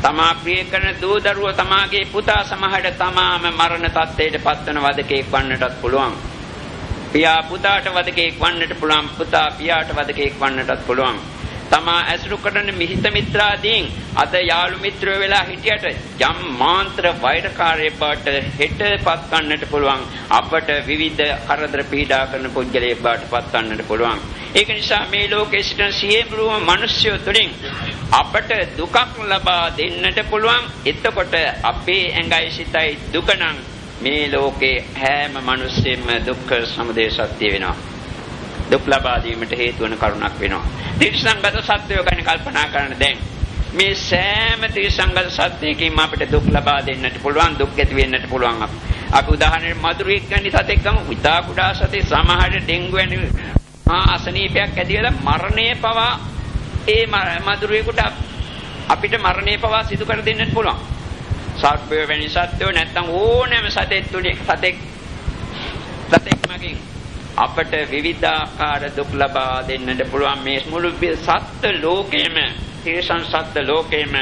තමා ප්‍රිය කරන දූ දරුවෝ තමාගේ පුතා සමහරට තමාම මරණ තත්ත්වයට පත්වන වදකෙක් වන්නටත් පුළුවන්. පියා පුතාට වදකෙක් වන්නට පුළුවන්. පුතා පියාට වදකෙක් වන්නටත් පුළුවන්. තමා ඇසුරු කරන මිහිත මිත්‍රාදීන් අද යාළු මිත්‍රයෝ වෙලා හිටියට යම් මාන්ත්‍ර වෛරකාරයෙක් බවට හෙටපත් ගන්නට පුළුවන්. අපට විවිධ කරදර පීඩා කරන පුද්ගලයෙක් බවට පත් ගන්නට පුළුවන්. ඒක නිසා මේ ලෝකයේ සිටින සියලුම මිනිස්යෝ තුළින් අපට දුකක් ලබා දෙන්නට පුළුවන්. එතකොට අපේ ඇඟයි සිතයි දුක නම් මේ ලෝකේ හැම මිනිස්සෙම දුක්ඛ සමුදය සත්‍ය වෙනවා. දුක් ලබා දීමට හේතු වන කරුණක් වෙනවා. ත්‍රිසංගත සත්‍යය ගැන කල්පනා කරන දැන් මේ සෑම ත්‍රිසංගත සත්‍යයකින්ම අපිට දුක් ලබා දෙන්නට පුළුවන්, දුක් ඇති වෙන්නට පුළුවන්. අපි උදාහරණයක් මధుරෙක් ගන්න සතෙක් ගමු. ඉතා කුඩා සතේ සමහර ඩෙන්ගු වැනි අසනීපයක් ඇතිවලා මරණය පවා ඒ මధుරෙකුට අපිට මරණය පවා සිදු කර දෙන්නට පුළුවන්. සර්පය වැනි සත්වෝ නැත්තම් ඕනෑම සතෙක් මගින් අපට විවිධාකාර දුක් ලබා දෙන්නට පුළුවන්. මේ මුළු සත්ත්ව ලෝකයේම, තිරිසන් සත්ත්ව ලෝකයේම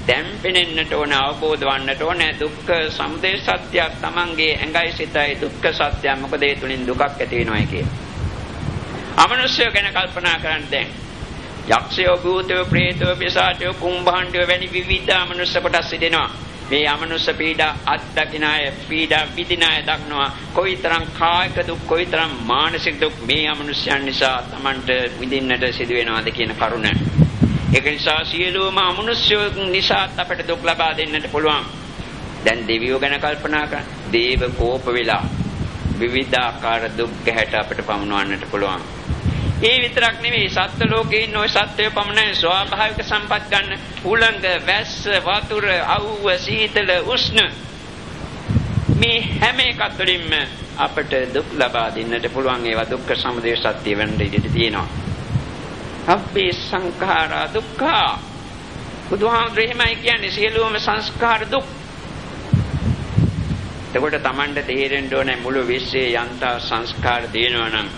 දැම්පෙන්නට ඕන, අවබෝධ වන්නට ඕන දුක්ඛ සමුදය සත්‍යයක් තමන්ගේ ඇඟයි සිතයි දුක්ඛ සත්‍යය. මොකද ඒ තුලින් දුකක් ඇති වෙනවා කියන්නේ. අමනුෂ්‍යය ගැන කල්පනා කරන්න දැන් යක්ෂයෝ, භූතයෝ, ප්‍රේතයෝ, පිසාචයෝ, කුම්භාණ්ඩයෝ වැනි විවිධ අමනුෂ්‍ය කොටස් සිටිනවා. මේ අමනුෂ්‍ය පීඩා අත්දකිනාය, පීඩා විඳිනාය දක්නවා. කොයිතරම් කායික දුක්, කොයිතරම් මානසික දුක් මේ අමනුෂ්‍යයන් නිසා Tamanට විඳින්නට සිදු වෙනවද කියන කරුණ. ඒක නිසා සියලුම අමනුෂ්‍යයෝ නිසා අපට දුක් ලබා දෙන්නට පුළුවන්. දැන් දෙවියෝ ගැන කල්පනා කරන්න. දේව කෝප වෙලා විවිධාකාර දුක් ගැහැට අපට පමුණවන්නට පුළුවන්. ඒ විතරක් නෙවෙයි, සත්ත්ව ලෝකේ ඉන්න ඔය සත්වය පමණයි ස්වාභාවික සම්පත් ගන්න. උලංග, වැස්ස, වතුර, අවුව, සීතල, උෂ්ණ මේ හැම එකක් තුළින්ම අපට දුක් ලබා දෙන්නට පුළුවන්. ඒවා දුක්ඛ සමුදය සත්‍ය වෙන්න ඉඩ තියෙනවා. අබ්බේ සංඛාරා දුක්ඛා. බුදුහාමුදුරේ එහෙමයි කියන්නේ, සියලුම සංස්කාර දුක්. එතකොට Tamanට තේරෙන්න ඕනේ මුළු විශ්වයේ යන්තා සංස්කාර දෙනවා නම්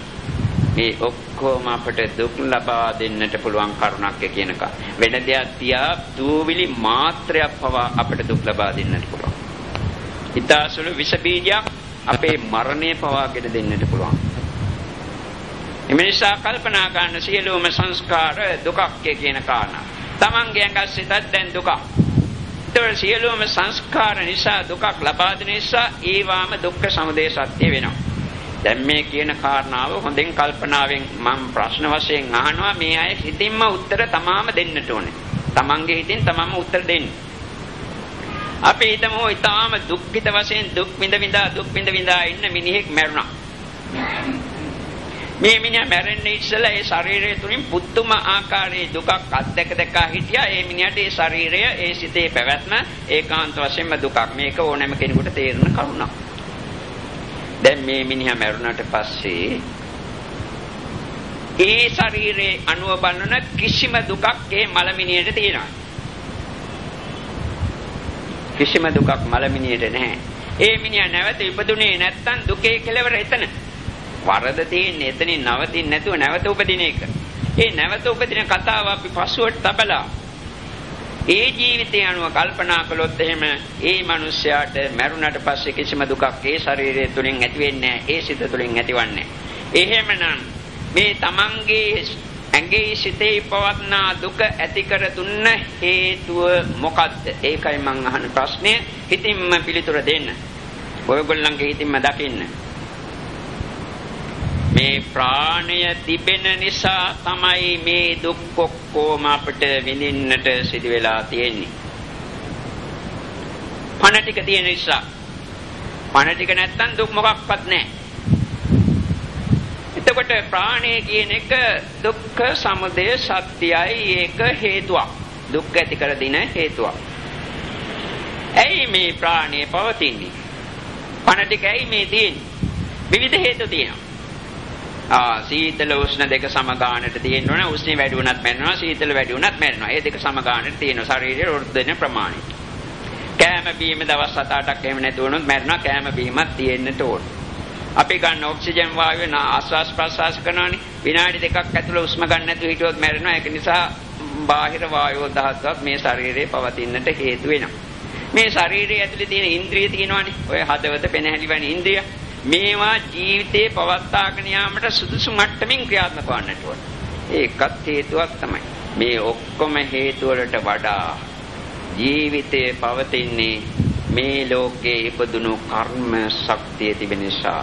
මේ ඔක්කොම අපට දුක් ලබා දෙන්නට පුළුවන් කරුණක් කියන එක. වෙන දෙයක් තියා දූවිලි මාත්‍රයක් පවා අපට දුක් ලබා දෙන්නට පුළුවන්. ඊටාසුළු විස බීජයක් අපේ මරණය පවාගෙන දෙන්නට පුළුවන්. එමෙනිසා කල්පනා කරන සියලුම සංස්කාර දුකක් කියන කාරණා. Tamange ඇඟ සිතත් දැන් දුකක්. ඒතර සියලුම සංස්කාර නිසා දුකක් ලබා දෙන නිසා ඒවාම දුක්ඛ සමුදය සත්‍ය වෙනවා. දැන් මේ කියන කාරණාව හොඳින් කල්පනාවෙන් මම ප්‍රශ්න වශයෙන් අහනවා. මේ අය හිතින්ම උත්තර තමාම දෙන්නට ඕනේ. තමන්ගේ හිතින් තමන්ම උත්තර දෙන්න. අපි හිතමු ඊටාම දුක්ඛිත වශයෙන් දුක් විඳ ඉන්න මිනිහෙක් මැරුණා. මේ මිනිහා මැරෙන්නේ ඉස්සෙල්ලා ඒ ශරීරය තුලින් පුදුම ආකාරයේ දුකක් අත්දැක හිටියා. ඒ මිනිහට ඒ ශරීරය, ඒ සිතේ පැවැත්ම ඒකාන්ත වශයෙන්ම දුකක්. මේක ඕනෑම කෙනෙකුට තේරෙන කරුණක්. දැන් මේ මිනිහා මැරුණාට පස්සේ ඒ ශරීරයේ අණුව බලන කිසිම දුකක් ඒ මලමිනියට තියෙනවා. කිසිම දුකක් මලමිනියට නැහැ. ඒ මිනිහා නැවත ඉපදුනේ නැත්තම් දුකේ කෙලවර එතන. වරද තියෙන්නේ එතනින් නවතින්න නැතුව නැවත උපදින එක. ඒ නැවත උපදින කතාව අපි පසුවට තබලා ඒ ජීවිතය අනුව කල්පනා කළොත් එහෙම ඒ මිනිස්යාට මරුණට පස්සේ කිසිම දුකක් ඒ ශරීරය තුලින් ඇති වෙන්නේ නැහැ. ඒ සිත තුලින් ඇතිවන්නේ. එහෙමනම් මේ තමන්ගේ ඇඟේ සිතේ පවත්නා දුක ඇති කර දුන්න හේතුව මොකද්ද? ඒකයි මම අහන ප්‍රශ්නය. හිතින්ම පිළිතුර දෙන්න. ඔයගොල්ලන්ගේ හිතින්ම දකින්න. මේ ප්‍රාණය තිබෙන නිසා තමයි මේ දුක් ඔක්කොම අපිට විඳින්නට සිදු වෙලා තියෙන්නේ. පණ ටික තියෙන නිසා. පණ ටික නැත්තම් දුක් මොකක්වත් නැහැ. එතකොට ප්‍රාණය කියන එක දුක්ඛ සමුදය සත්‍යයි. ඒක හේතුවක්. දුක් ඇති කර දින හේතුවක්. ඇයි මේ ප්‍රාණය පවතින්නේ? පණ ටික ඇයි මේ තියෙන්නේ? විවිධ හේතු තියෙනවා. සීතල උෂ්ණ දෙක සමගානට තියෙනවා. උෂ්ණ වැඩි වුණත් මැරෙනවා, සීතල වැඩි වුණත් මැරෙනවා. ඒ දෙක සමගානට තියෙනවා ශරීරයේ රොඩ් දෙන ප්‍රමාණය. කෑම බීම දවස් 7-8ක් එහෙම නැති වුණොත් මැරෙනවා. කෑම බීමක් තියෙන්නට ඕන. අපි ගන්න ඔක්සිජන් වායුව ආශ්වාස ප්‍රශ්වාස කරනවානේ. විනාඩි 2ක් ඇතුළත උෂ්ම ගන්න නැතුව හිටියොත් මැරෙනවා. ඒක නිසා බාහිර වායුව දහත්වත් මේ ශරීරයේ පවතින්නට හේතු වෙනවා. මේ ශරීරයේ ඇතුලේ තියෙන ඉන්ද්‍රිය තියෙනවානේ. ඔය හදවත පෙනහැලි වැනි ඉන්ද්‍රිය. මේවා ජීවිතේ පවත්වාගෙන යාමට සුදුසු මට්ටමින් ක්‍රියාත්මක වන්නට ඕන. ඒකත් හේතුවක් තමයි. මේ ඔක්කොම හේතු වලට වඩා ජීවිතේ පවතින්නේ මේ ලෝකේ ඉපදුණු කර්ම ශක්තිය තිබෙන නිසා.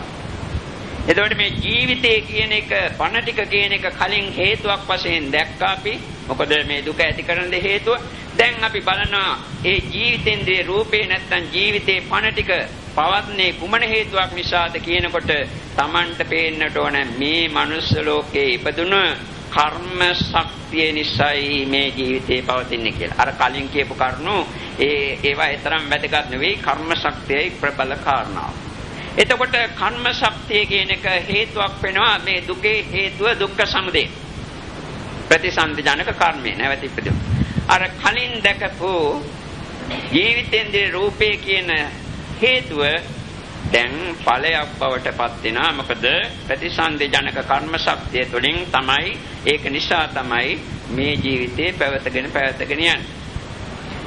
එතකොට මේ ජීවිතය කියන එක පණ ටික කියන එක කලින් හේතුවක් වශයෙන් දැක්කා අපි. මොකද මේ දුක ඇති කරන දේ හේතුව. දැන් අපි බලනවා ඒ ජීවිතේන්ද්‍රයේ රූපේ නැත්තම් ජීවිතේ පණ ටික පවත්නේ කුමන හේතුවක් නිසාද කියනකොට Tamanට පේන්නට ඕන මේ මනුස්ස ලෝකේ ඉපදුණු කර්ම ශක්තිය නිසායි මේ ජීවිතේ පවතින්නේ කියලා. අර කලින් කියපු කරුණු ඒවා තරම් වැදගත් නෙවෙයි. කර්ම ශක්තියයි ප්‍රබල කාරණාව. එතකොට කර්ම ශක්තිය කියන එක හේතුවක් වෙනවා මේ දුකේ හේතුව දුක්ඛ සමුදය. ප්‍රතිසන්දි ජනක කර්මය නැවත ඉපදෙන. අර කලින් දැකපු ජීවිතේන්ද්‍රයේ රූපේ කියන හේතුව දැන් ඵලයක් බවට පත් වෙනවා. මොකද ප්‍රතිසන්දි ජනක කර්ම ශක්තිය තුළින් තමයි ඒක නිසා තමයි මේ ජීවිතේ පැවතගෙන යන්නේ.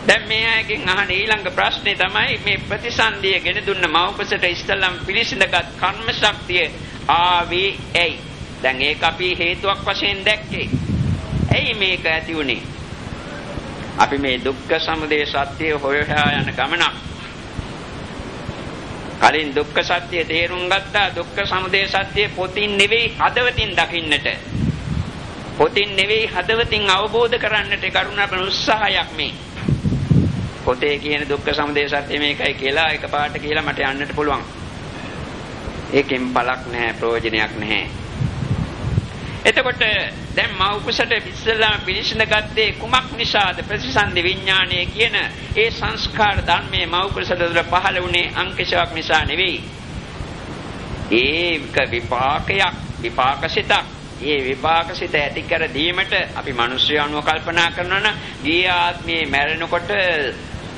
දැන් මේ අයගෙන් අහන ඊළඟ ප්‍රශ්නේ තමයි මේ ප්‍රතිසන්දිය ගෙන දුන්න මව්කුසට ඉස්සල්ලාම පිළිසිඳගත් කර්ම ශක්තිය ආවේ ඇයි? දැන් ඒක අපි හේතුවක් වශයෙන් දැක්කේ. ඇයි මේක ඇති වුනේ? අපි මේ දුක්ඛ සමුදය සත්‍ය හොයලා යන ගමනක්. කලින් දුක්ඛ සත්‍ය තේරුම් ගත්තා. දුක්ඛ සමුදය සත්‍ය පොතින් නෙවෙයි හදවතින් දකින්නට. පොතින් නෙවෙයි හදවතින් අවබෝධ කරන්නට කරුණාපන උත්සාහයක් මේ. පොතේ කියන දුක්ඛ සමුදය සත්‍ය මේකයි කියලා එකපාරට කියලා මට යන්නට පුළුවන්. ඒකෙන් පළක් නැහැ, ප්‍රයෝජනයක් නැහැ. එතකොට දැන් මෞපසට ඉස්සෙල්ලාම පිළිසිඳ ගත්තේ කුමක් නිසාද? ප්‍රතිසන්දි විඥානය කියන ඒ සංස්කාර ධර්මයේ මෞපසට දුර පහළ වුණේ අංකේශාවක් නිසා නෙවෙයි. ඒක විපාකයක්, විපාකසිතක්. මේ විපාකසිත ඇති කර දීමට අපි මිනිස්සු අනුව කල්පනා කරනවා නම් ගිය ආත්මයේ මැරෙනකොට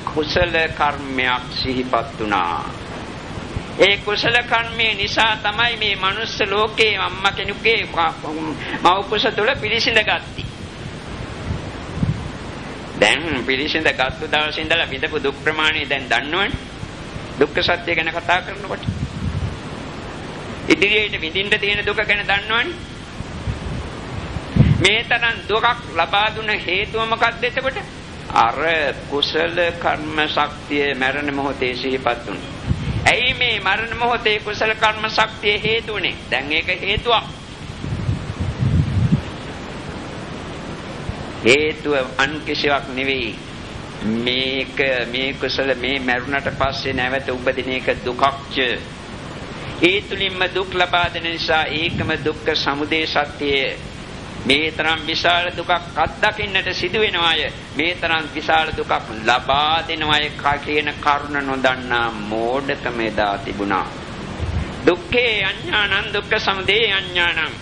කුසල කර්මයක් සිහිපත් වුණා. ඒ කුසල කර්මයේ නිසා තමයි මේ මනුස්ස ලෝකේ අම්මා කෙනෙකුගේ මව්කුස තුළ පිළිසිඳ ගත්තී. දැන් පිළිසිඳ ගත්තු දවසේ ඉඳලා විඳපු දුක් ප්‍රමාණය දැන් දන්නවනේ. දුක්ඛ සත්‍ය ගැන කතා කරනකොට ඉදිරියට විඳින්න තියෙන දුක ගැන දන්නවනේ. මේ තරම් දුකක් ලබා දුන හේතුව මොකක්ද එතකොට? අර කුසල කර්ම ශක්තිය මරණ මොහොතේ සිහිපත් වුණා. ඇයි මේ මරණ මොහොතේ කුසල කර්ම ශක්තිය හේතුනේ? දැන් ඒක හේතුවක්. හේතුව අන් කිසිවක් නෙවෙයි. මේ කුසල මේ මරුණට පස්සේ නැවත උපදින එක දුකක්ද? ඒ තුලින්ම දුක් ලබා දෙන නිසා ඒකම දුක්ඛ සමුදය සත්‍යය. මේ තරම් විශාල දුකක් අත්දකින්නට සිදු වෙනවාය. මේ තරම් විශාල දුකක් ලබා දෙනවාය කියන කරුණ නොදන්නා මෝඩකම එදා තිබුණා. දුක්ඛේ අඥානං දුක්ඛ සමුදය අඥානං.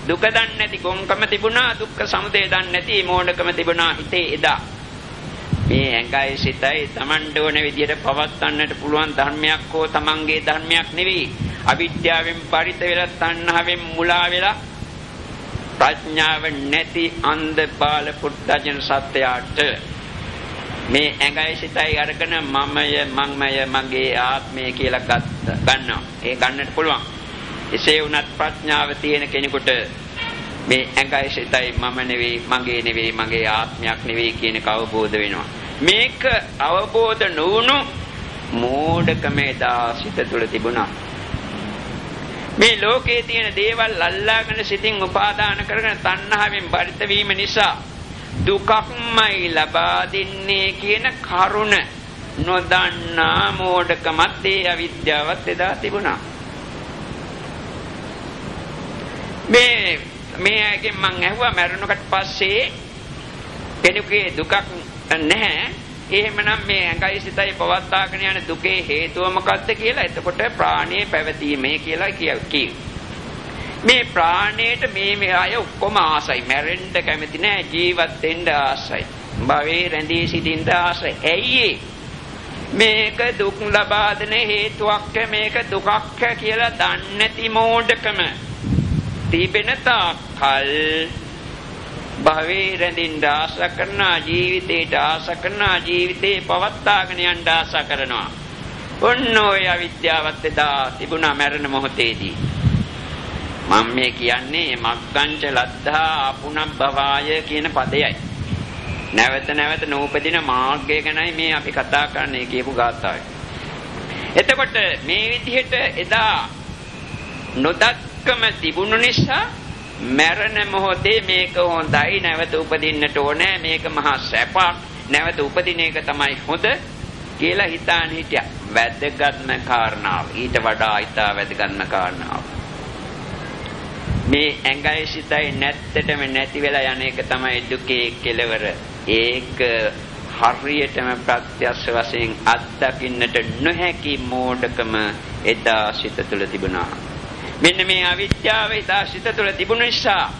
දුක දන්නේ නැති ගොංකම තිබුණා. දුක්ඛ සමුදය දන්නේ නැති මෝඩකම තිබුණා හිතේ එදා. මේ ඇඟයි සිතයි Tamanට ඕන විදියට පවත්වන්නට පුළුවන් ධර්මයක් හෝ Tamanගේ ධර්මයක් නෙවෙයි. අවිද්‍යාවෙන් පරිත වෙලා තණ්හාවෙන් මුලා වෙලා ප්‍රඥාව නැති අන්ධ බාල පුත්තජන සත්‍යයට මේ ඇඟයි සිතයි අරගෙන මමය මංමය මගේ ආත්මය කියලා ගන්නවා. ඒ ගන්නට පුළුවන්. එසේ වුණත් ප්‍රඥාව තියෙන කෙනෙකුට මේ ඇඟයි සිතයි මම නෙවෙයි, මගේ නෙවෙයි, මගේ ආත්මයක් නෙවෙයි කියන එක අවබෝධ වෙනවා. මේක අවබෝධ නොවුණු මෝඩකම එදා සිත තුළ තිබුණා. මේ ලෝකයේ තියෙන දේවල් අල්ලාගෙන සිතින් උපාදාන කරගෙන තණ්හාවෙන් පරිත වීම නිසා දුකක්මයි ලබා දෙන්නේ කියන කරුණ නොදන්නා මෝඩකමත් ඒ අවිද්‍යාවත් එදා තිබුණා. මේ අයගෙන් මං ඇහුවා මරණකට පස්සේ කෙනෙකුගේ දුකක් නැහැ. එහෙමනම් මේ ඇඟයි සිතයි පවත්වාගෙන යන දුකේ හේතුව මොකක්ද කියලා. එතකොට ප්‍රාණයේ පැවතීමේ කියලා කියයි. මේ ප්‍රාණයට මේ අය ඔක්කොම ආසයි. මැරෙන්න කැමති නෑ, ජීවත් වෙන්න ආසයි. භවයේ රැඳී සිටින්න ආසයි. ඇයි මේක දුක් ලබා දෙන හේතුවක්, මේක දුකක් කියලා දන්නේ නැති මෝඩකම තිබෙන තාක්කල් භවයේ රැඳින්න ආස කරනවා, ජීවිතේට ආස කරනවා, ජීවිතේ පවත්වාගෙන යන්න ආස කරනවා. ඔන්න ඔය අවිද්‍යාවත් එදා තිබුණා මරණ මොහොතේදී. මම මේ කියන්නේ මග්ගංච ලද්ධා පුනබ්බවාය කියන පදයයි. නැවත නැවත නූපදින මාර්ගය ගැනයි මේ අපි කතා කරන්නේ කියපු ගාථාවයි. එතකොට මේ විදිහට එදා නොදක්කම තිබුණු නිසා මරණ මොහොතේ මේක හොඳයි, නැවත උපදින්නට ඕනේ, මේක මහා සැපක්, නැවත උපදින එක තමයි හොඳ කියලා හිතාන හිටියා. වැදගත්ම කාරණාව, ඊට වඩා ඉතා වැදගත්ම කාරණාව, මේ ඇඟයි සිතයි නැත්තටම නැති වෙලා යන එක තමයි දුකේ කෙලවර. ඒක හරියටම ප්‍රත්‍යක්ෂ වශයෙන් අත්දකින්නට නොහැකි මෝඩකම එදා සිත තුළ තිබුණා. මෙන්න මේ අවිද්‍යාව එදා සිත තුළ තිබුණ නිසා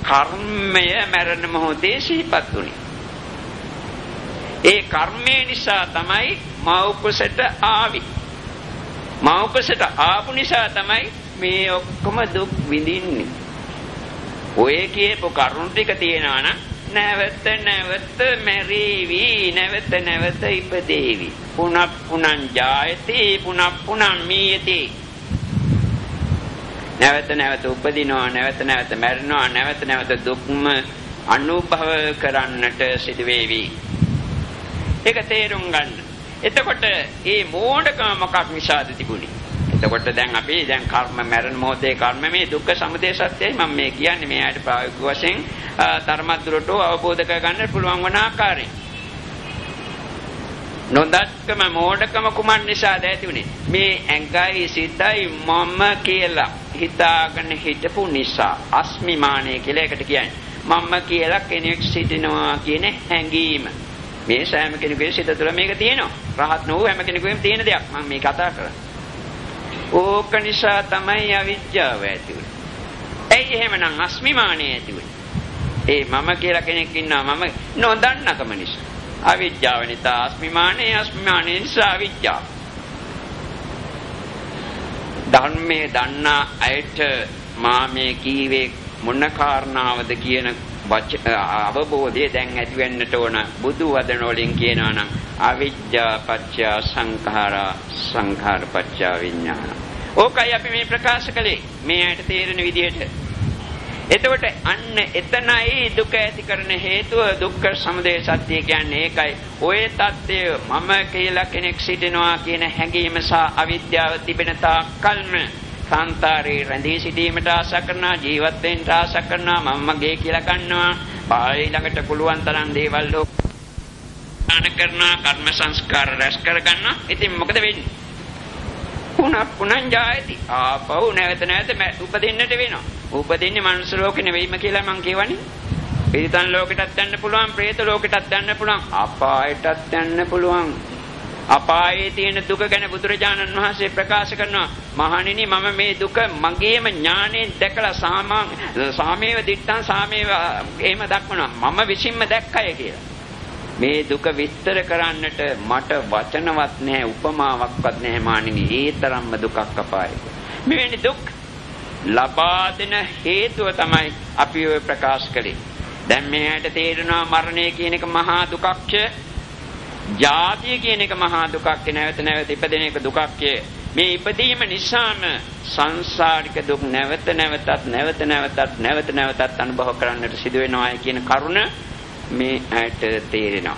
කර්මය මරණ මොහොතේ සිහිපත් වුණේ. ඒ කර්මය නිසා තමයි මෞකසට ආවි. මෞකසට ආපු නිසා තමයි මේ ඔක්කොම දුක් විඳින්නේ. ඔය කියපු කරුණු ටික තියනවා නම් නැවත නැවත මෙරිවි, නැවත නැවත ඉපදේවි. පුනප්පුනං ජායති පුනප්පුනං මීයති. නැවත නැවත උපදිනවා, නැවත නැවත මැරෙනවා, නැවත නැවත දුක්ම අනුභව කරන්නට සිදු වේවි. ඒක තේරුම් ගන්න. එතකොට මේ මෝඩකම මොකක් නිසාද තිබුණේ? එතකොට දැන් අපි කර්ම මරණ මොහොතේ කර්ම මේ දුක්ඛ සමුදය සත්‍යයි මම මේ කියන්නේ මේ ආයත ප්‍රායෝගික වශයෙන් ධර්මද්දුරට අවබෝධ කරගන්න පුළුවන් වන ආකාරයෙන්. නොදක්කම මෝඩකම කුමන් නිසාද ඇති වුනේ? මේ ඇඟයි සිතයි මම කියලා හිතාගෙන හිටපු නිසා. අස්මිමානය කියලා එකට කියන්නේ. මම කියලා කෙනෙක් සිටිනවා කියන හැඟීම. මේ සෑම කෙනෙකුගේ සිත තුළ මේක තියෙනවා. රහත් නොවූ හැම කෙනෙකුගේම තියෙන දෙයක්. මම මේ කතා කරන්නේ. ඕක නිසා තමයි අවිද්‍යාව ඇති වුනේ. ඇයි එහෙමනම් අස්මිමානය ඇති වුනේ? ඒ මම කියලා කෙනෙක් ඉන්නවා මම නොදන්නකම නිසා. අවිද්‍යාව නිසා අස්මිමානය, අස්මිමානය නිසා අවිද්‍යාව. ධර්මයේ දන්නා අයට මා මේ කීවේ මොන කාරණාවද කියන අවබෝධය දැන් ඇති වෙන්නට ඕන. බුදු වදන වලින් කියනවා නම් අවිද්‍යා පත්‍ය සංඛාරා, සංඛාර පත්‍ය විඥාන. ඕකයි අපි මේ ප්‍රකාශ කළේ මේ ඇයට තේරෙන විදිහට. එතකොට අන්න එතනයි දුක ඇති කරන හේතුව දුක්ඛ සමුදය සත්‍ය කියන්නේ ඒකයි. ඔය தත්ත්වය මම කියලා කෙනෙක් සිටිනවා කියන හැඟීම සහ අවිද්‍යාව තිබෙන තාක්කල්ම සංසාරේ රැඳී සිටීමට ආස කරනවා, ජීවත් වෙන්න ආස කරනවා, මම මගේ කියලා ගන්නවා, බාහිර ළඟට පුළුවන් තරම් දේවල් ලෝකන කරනවා, කර්ම සංස්කාර රැස් කර ගන්නවා. ඉතින් මොකද වෙන්නේ? පුනප්පුනං ජායති. ආපහු නැවත නැවත උපදින්නට වෙනවා. උපදින්නේ මනුස්ස ලෝකෙ නෙවෙයිම කියලා මං කියවනේ. පිරිතන් ලෝකෙටත් යන්න පුළුවන්, പ്രേත ලෝකෙටත් යන්න පුළුවන්, අපායටත් යන්න පුළුවන්. අපායේ තියෙන දුක ගැන බුදුරජාණන් වහන්සේ ප්‍රකාශ කරනවා. මහණෙනි මම මේ දුක මගේම ඥාණයෙන් දැකලා සාමේව දිත්තං සාමේව එහෙම දක්වනවා. මම විසින්ම දැක්කය කියලා. මේ දුක විස්තර කරන්නට මට වචනවත් නැහැ, උපමාවක්වත් නැහැ මහණෙනි. ඒ තරම්ම දුකක් අපායේ. මෙවැනි දුක් ලබා දෙන හේතුව තමයි අපි ඔය ප්‍රකාශ කළේ. දැන් මෙයාට තේරෙනවා මරණය කියන එක මහා දුකක්. ජාතිය කියන එක මහා දුකක්. නැවත නැවත ඉපදෙන එක දුකක්. මේ ඉපදීම නිසාම සංසාරික දුක් නැවත නැවතත් අනුභව කරන්නට සිදු වෙනවා කියන කරුණ මේ ඇයට තේරෙනවා.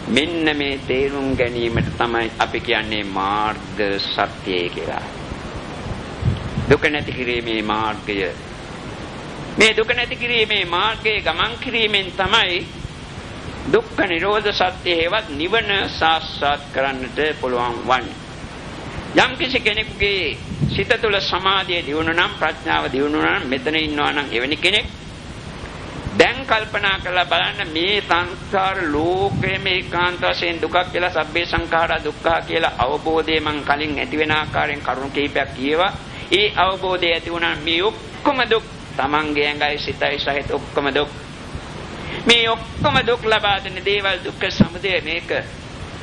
මෙන්න මේ තේරුම් ගැනීමට තමයි අපි කියන්නේ මාර්ග සත්‍යය කියලා. දුක නැති කිරීමේ මාර්ගය. මේ දුක නැති කිරීමේ මාර්ගයේ ගමන් කිරීමෙන් තමයි දුක්ඛ නිරෝධ සත්‍ය හේවත් නිවන සාක්ෂාත් කරන්නට පුළුවන් වන්නේ. යම් කිසි කෙනෙකුගේ සිත තුළ සමාධිය දියුණු නම් ප්‍රඥාව දියුණු නම් මෙතන ඉන්නවා නම් එවැනි කෙනෙක් දැන් කල්පනා කරලා බලන්න මේ සංසාර ලෝකයේ මේකාන්ත වශයෙන් දුකක් කියලා සබ්බේ සංඛාරා දුක්ඛා කියලා අවබෝධය මං කලින් ඇති වෙන ආකාරයෙන් කරුණු කීපයක් කියවා. ඒ අවබෝධය ඇති වුණා මේ ඔක්කොම දුක් තමන්ගේ ඇඟයි සිතයි සහිත ඔක්කොම දුක්. මේ ඔක්කොම දුක් ලබා දෙන දේවල් දුක්ඛ සමුදය මේක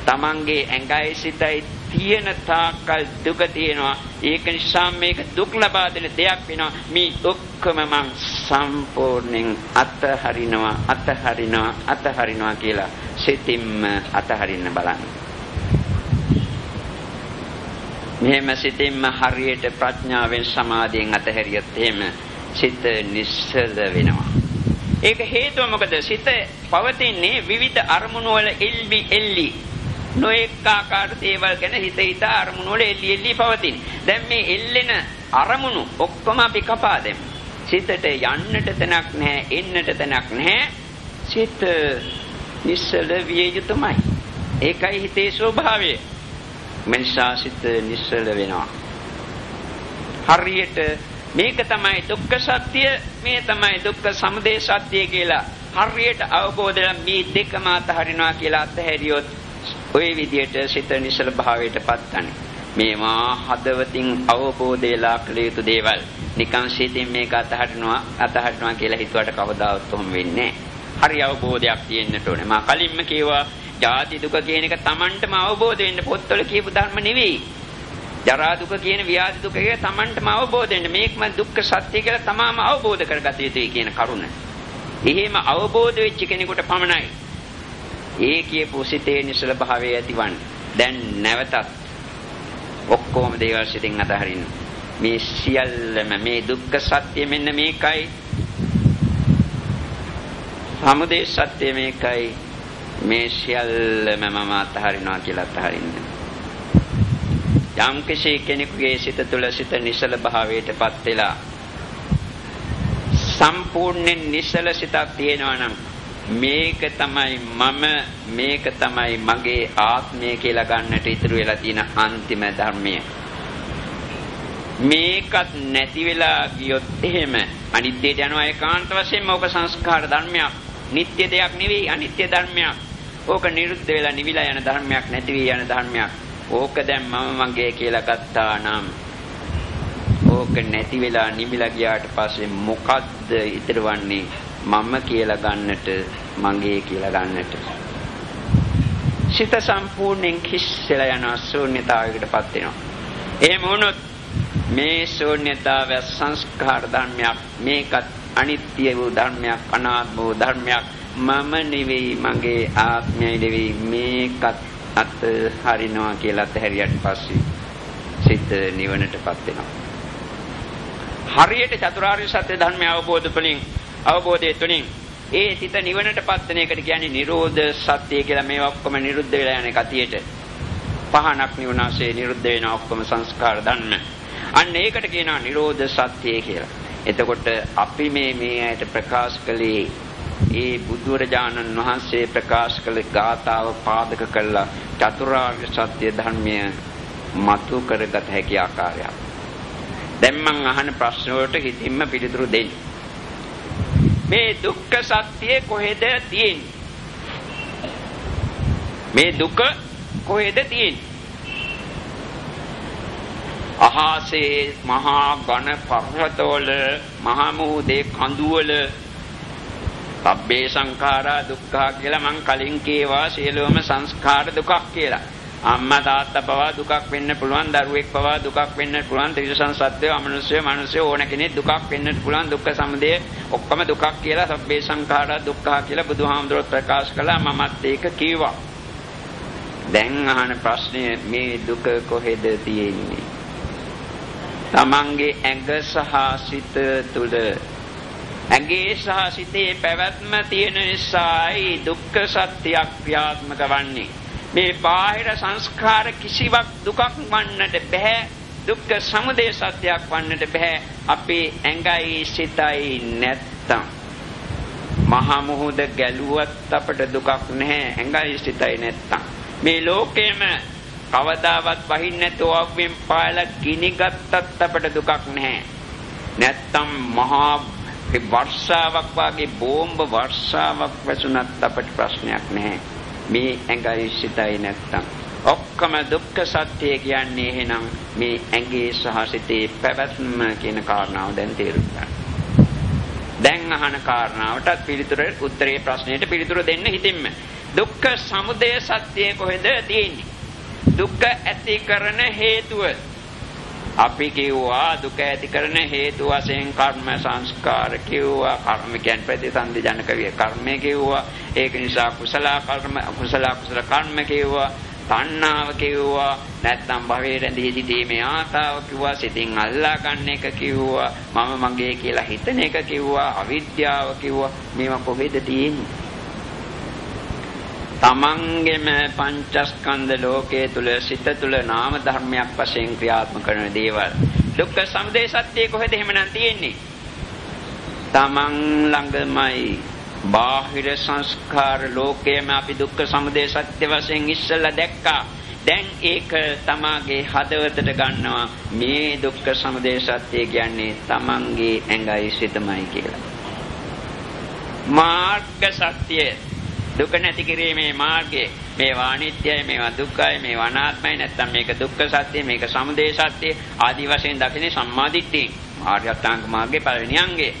තමන්ගේ ඇඟයි සිතයි තියෙන තාක්කල් දුක තියෙනවා. ඒක නිසා මේක දුක් ලබා දෙන දෙයක් වෙනවා. මේ ඔක්කොම මං සම්පූර්ණයෙන් අතහරිනවා කියලා සිතින්ම අතහරින්න බලන්න. මෙහෙම සිතින්ම හරියට ප්‍රඥාවෙන් සමාධියෙන් අතහැරියොත් එහෙම සිත නිස්සල වෙනවා. ඒක හේතුව මොකද? සිත පවතින්නේ විවිධ අරමුණු වල එල්ලි නොඑක ආකාර දේවල් ගැන හිත අරමුණු වල එල්ලි පවතින. දැන් මේ එල්ලෙන අරමුණු ඔක්කොම අපි කපා දෙමු. සිතට යන්නට තැනක් නැහැ, එන්නට තැනක් නැහැ. සිත නිස්සල විය යුතුමයි. ඒකයි හිතේ ස්වභාවය. මනසා සිත නිස්සල වෙනවා. හරියට මේක තමයි දුක්ඛ සත්‍ය, මේ තමයි දුක්ඛ සමුදය සත්‍ය කියලා හරියට අවබෝධ කරලා මේ දෙකම අතහරිනවා කියලා අතහැරියොත් ඔය විදියට සිත නිසල භාවයටපත් ගන්න. මේවා හදවතින් අවබෝධයලා කළ යුතු දේවල්. නිකන් සිතින් මේක අතහරිනවා කියලා හිතුවට කවදාවත් ඔහොම වෙන්නේ නැහැ. හරි අවබෝධයක් තියෙන්නට ඕනේ. මා කලින්ම කිව්වා ජාති දුක කියන එක Tamanටම අවබෝධ වෙන්න පොත්වල කියපු ධර්ම නෙවෙයි. ජරා දුක කියන ව්‍යාධි දුක එක Tamanටම අවබෝධ වෙන්න. මේකම දුක්ඛ සත්‍ය කියලා තමාම අවබෝධ කරගත යුතුයි කියන කරුණ. එහෙම අවබෝධ වෙච්ච කෙනෙකුට පමණයි ඒ කියපු සිතේ නිසල භාවය ඇතිවන්නේ. දැන් නැවතත් ඔක්කොම දේවල් සිතින් අතහරින්න. මේ සියල්ලම මේ දුක්ඛ සත්‍ය මෙන්න මේකයි. සමුදය සත්‍ය මේකයි. මේ සියල්ලම මම අතහරිනවා කියලා අතහරින්න. යම් කිසි කෙනෙකුගේ සිත තුළ සිත නිසල භාවයටපත් වෙලා සම්පූර්ණ නිසල සිතක් තියෙනවා නම් මේක තමයි මම, මේක තමයි මගේ ආත්මය කියලා ගන්නට ඉතුරු වෙලා තියෙන අන්තිම ධර්මය. මේකත් නැති වෙලා ගියොත් එහෙම අනිත්‍යයට යනවා. ඒකාන්ත වශයෙන්ම ඕක සංස්කාර ධර්මයක්, නිට්ටය දෙයක් නෙවෙයි, අනිත්‍ය ධර්මයක්. ඕක නිරුද්ධ වෙලා නිවිලා යන ධර්මයක්, නැති වී යන ධර්මයක්. ඕක දැන් මම මගේ කියලා ගත්තා නම් ඕක නැති වෙලා නිවිලා ගියාට පස්සේ මොකද්ද ඉතුරු වන්නේ? මම කියලා ගන්නට, මගේ කියලා ගන්නට. සිත සම්පූර්ණයෙන් කිස්සලා යන ශූන්‍යතාවයකටපත් වෙනවා. එහෙම වුණොත් මේ ශූන්‍යතාවය සංස්කාර ධර්මයක්. මේකත් අනිත්‍ය වූ ධර්මයක්, අනාත්ම වූ ධර්මයක්. මම නෙවෙයි, මගේ ආත්මය නෙවෙයි. මේකත් අතහරිනවා කියලා අතහැරියට පස්සේ සිත නිවනටපත් වෙනවා. හරියට චතුරාර්ය සත්‍ය ධර්මය අවබෝධය තුළින් ඒ සිත නිවනටපත් වෙන එකට කියන්නේ නිරෝධ සත්‍ය කියලා. මේ ඔක්කොම නිරුද්ධ වෙලා යන කතියට පහනක් නිවනාසේ නිරුද්ධ වෙන ඔක්කොම සංස්කාර ධර්ම. අන්න ඒකට කියනවා නිරෝධ සත්‍ය කියලා. එතකොට අපි මේ ඇයට ප්‍රකාශ කළේ ඒ බුදුරජාණන් වහන්සේ ප්‍රකාශ කළ ගාථාව පාදක කළා චතුරාර්ය සත්‍ය ධර්මය මතු කරගත හැකි ආකාරයක්. දැන් මං අහන ප්‍රශ්න වලට හිතින්ම පිළිතුරු දෙන්න. මේ දුක්ඛ සත්‍ය කොහෙද තියෙන්නේ? මේ දුක කොහෙද තියෙන්නේ? අහසේ මහා ඝන පර්වතවල, මහා මුහුදේ කඳුවල සබ්බේ සංඛාරා දුක්ඛා කියලා මං කලින් කියවා සියලුම සංස්කාර දුකක් කියලා. අම්මා තාත්තා පවා දුකක් වෙන්න පුළුවන්, දරුවෙක් පවා දුකක් වෙන්න පුළුවන්, ත්‍රිසං සත්‍යය, අමනුෂ්‍ය ඕන කෙනෙක් දුකක් වෙන්න පුළුවන්. දුක්ඛ සමුදය ඔක්කොම දුකක් කියලා සබ්බේ සංඛාරා දුක්ඛා කියලා බුදුහාමුදුරුවෝ ප්‍රකාශ කළා. මමත් ඒක කිව්වා. දැන් අහන ප්‍රශ්නේ මේ දුක කොහෙද තියෙන්නේ? තමන්ගේ ඇඟ සහ සිත තුල. ඇඟේ සහ සිතේ පැවැත්ම තියෙන නිසායි දුක්ඛ සත්‍යයක් ක්‍රියාත්මක වන්නේ. මේ බාහිර සංස්කාර කිසිවක් දුකක් වන්නට බෑ. දුක්ඛ සමුදය සත්‍යයක් වන්නට බෑ. අපේ ඇඟයි සිතයි නැත්තම්. මම මහා මුහුද ගැලුවත් අපට දුකක් නැහැ. ඇඟයි සිතයි නැත්තම්. මේ ලෝකෙම කවදාවත් වහින්න නැතුව අවුෙන් පායලා ගිනි ගත්තත් අපට දුකක් නැහැ. නැත්තම් මහා වර්ෂාවක් වගේ බෝම්බ වර්ෂාවක් වැසුණත් අපට ප්‍රශ්නයක් නැහැ. මේ ඇඟයි සිතයි නැත්තම්. ඔක්කොම දුක්ඛ සත්‍ය කියන්නේ එහෙනම් මේ ඇඟේ සහ සිතේ පැවැත්ම කියන කාරණාව දැන් තේරුම් ගන්න. දැන් අහන කාරණාවටත් පිළිතුරේ උත්තරේ ප්‍රශ්නෙට පිළිතුර දෙන්න හිතින්ම. දුක්ඛ සමුදය සත්‍ය කොහෙද තියෙන්නේ? දුක්ඛ ඇති කරන හේතුව අපි කිව්වා දුක ඇති කරන හේතු වශයෙන් කර්ම සංස්කාර කිව්වා. කර්ම කියන්නේ ප්‍රතිසන්දි ජනක වේ කර්මය කිව්වා. ඒක නිසා කුසල කර්ම කිව්වා. තණ්හාව කිව්වා. නැත්නම් භවයේ රැඳී සිටීමේ ආතාව කිව්වා. සිතින් අල්ලා ගන්න එක කිව්වා. මම මගේ කියලා හිතන එක කිව්වා. අවිද්‍යාව කිව්වා. මේවා කොහෙද තියෙන්නේ? තමන්ගේම පංචස්කන්ධ ලෝකයේ තුල සිත තුල නාම ධර්මයක් වශයෙන් ක්‍රියාත්මක කරන දේවල්. දුක්ඛ සමුදය සත්‍ය කොහෙද එහෙමනම් තියෙන්නේ? තමන් ළඟමයි. බාහිර සංස්කාර ලෝකයේම අපි දුක්ඛ සමුදය සත්‍ය වශයෙන් ඉස්සෙල්ලා දැක්කා. දැන් ඒක තමාගේ හදවතට ගන්නවා. මේ දුක්ඛ සමුදය සත්‍ය කියන්නේ තමන්ගේ ඇඟයි සිතමයි කියලා. මාර්ග සත්‍ය දුක නැති කිරීමේ මාර්ගය. මේවා අනිත්‍යයි, මේවා දුක්ඛයි, මේවා අනාත්මයි. නැත්නම් මේක දුක්ඛ සත්‍ය, මේක සමුදය සත්‍ය ආදී වශයෙන් දකින්නේ සම්මාදිට්ඨිය. ආර්ය අෂ්ටාංග මාර්ගයේ පළවෙනි අංගය.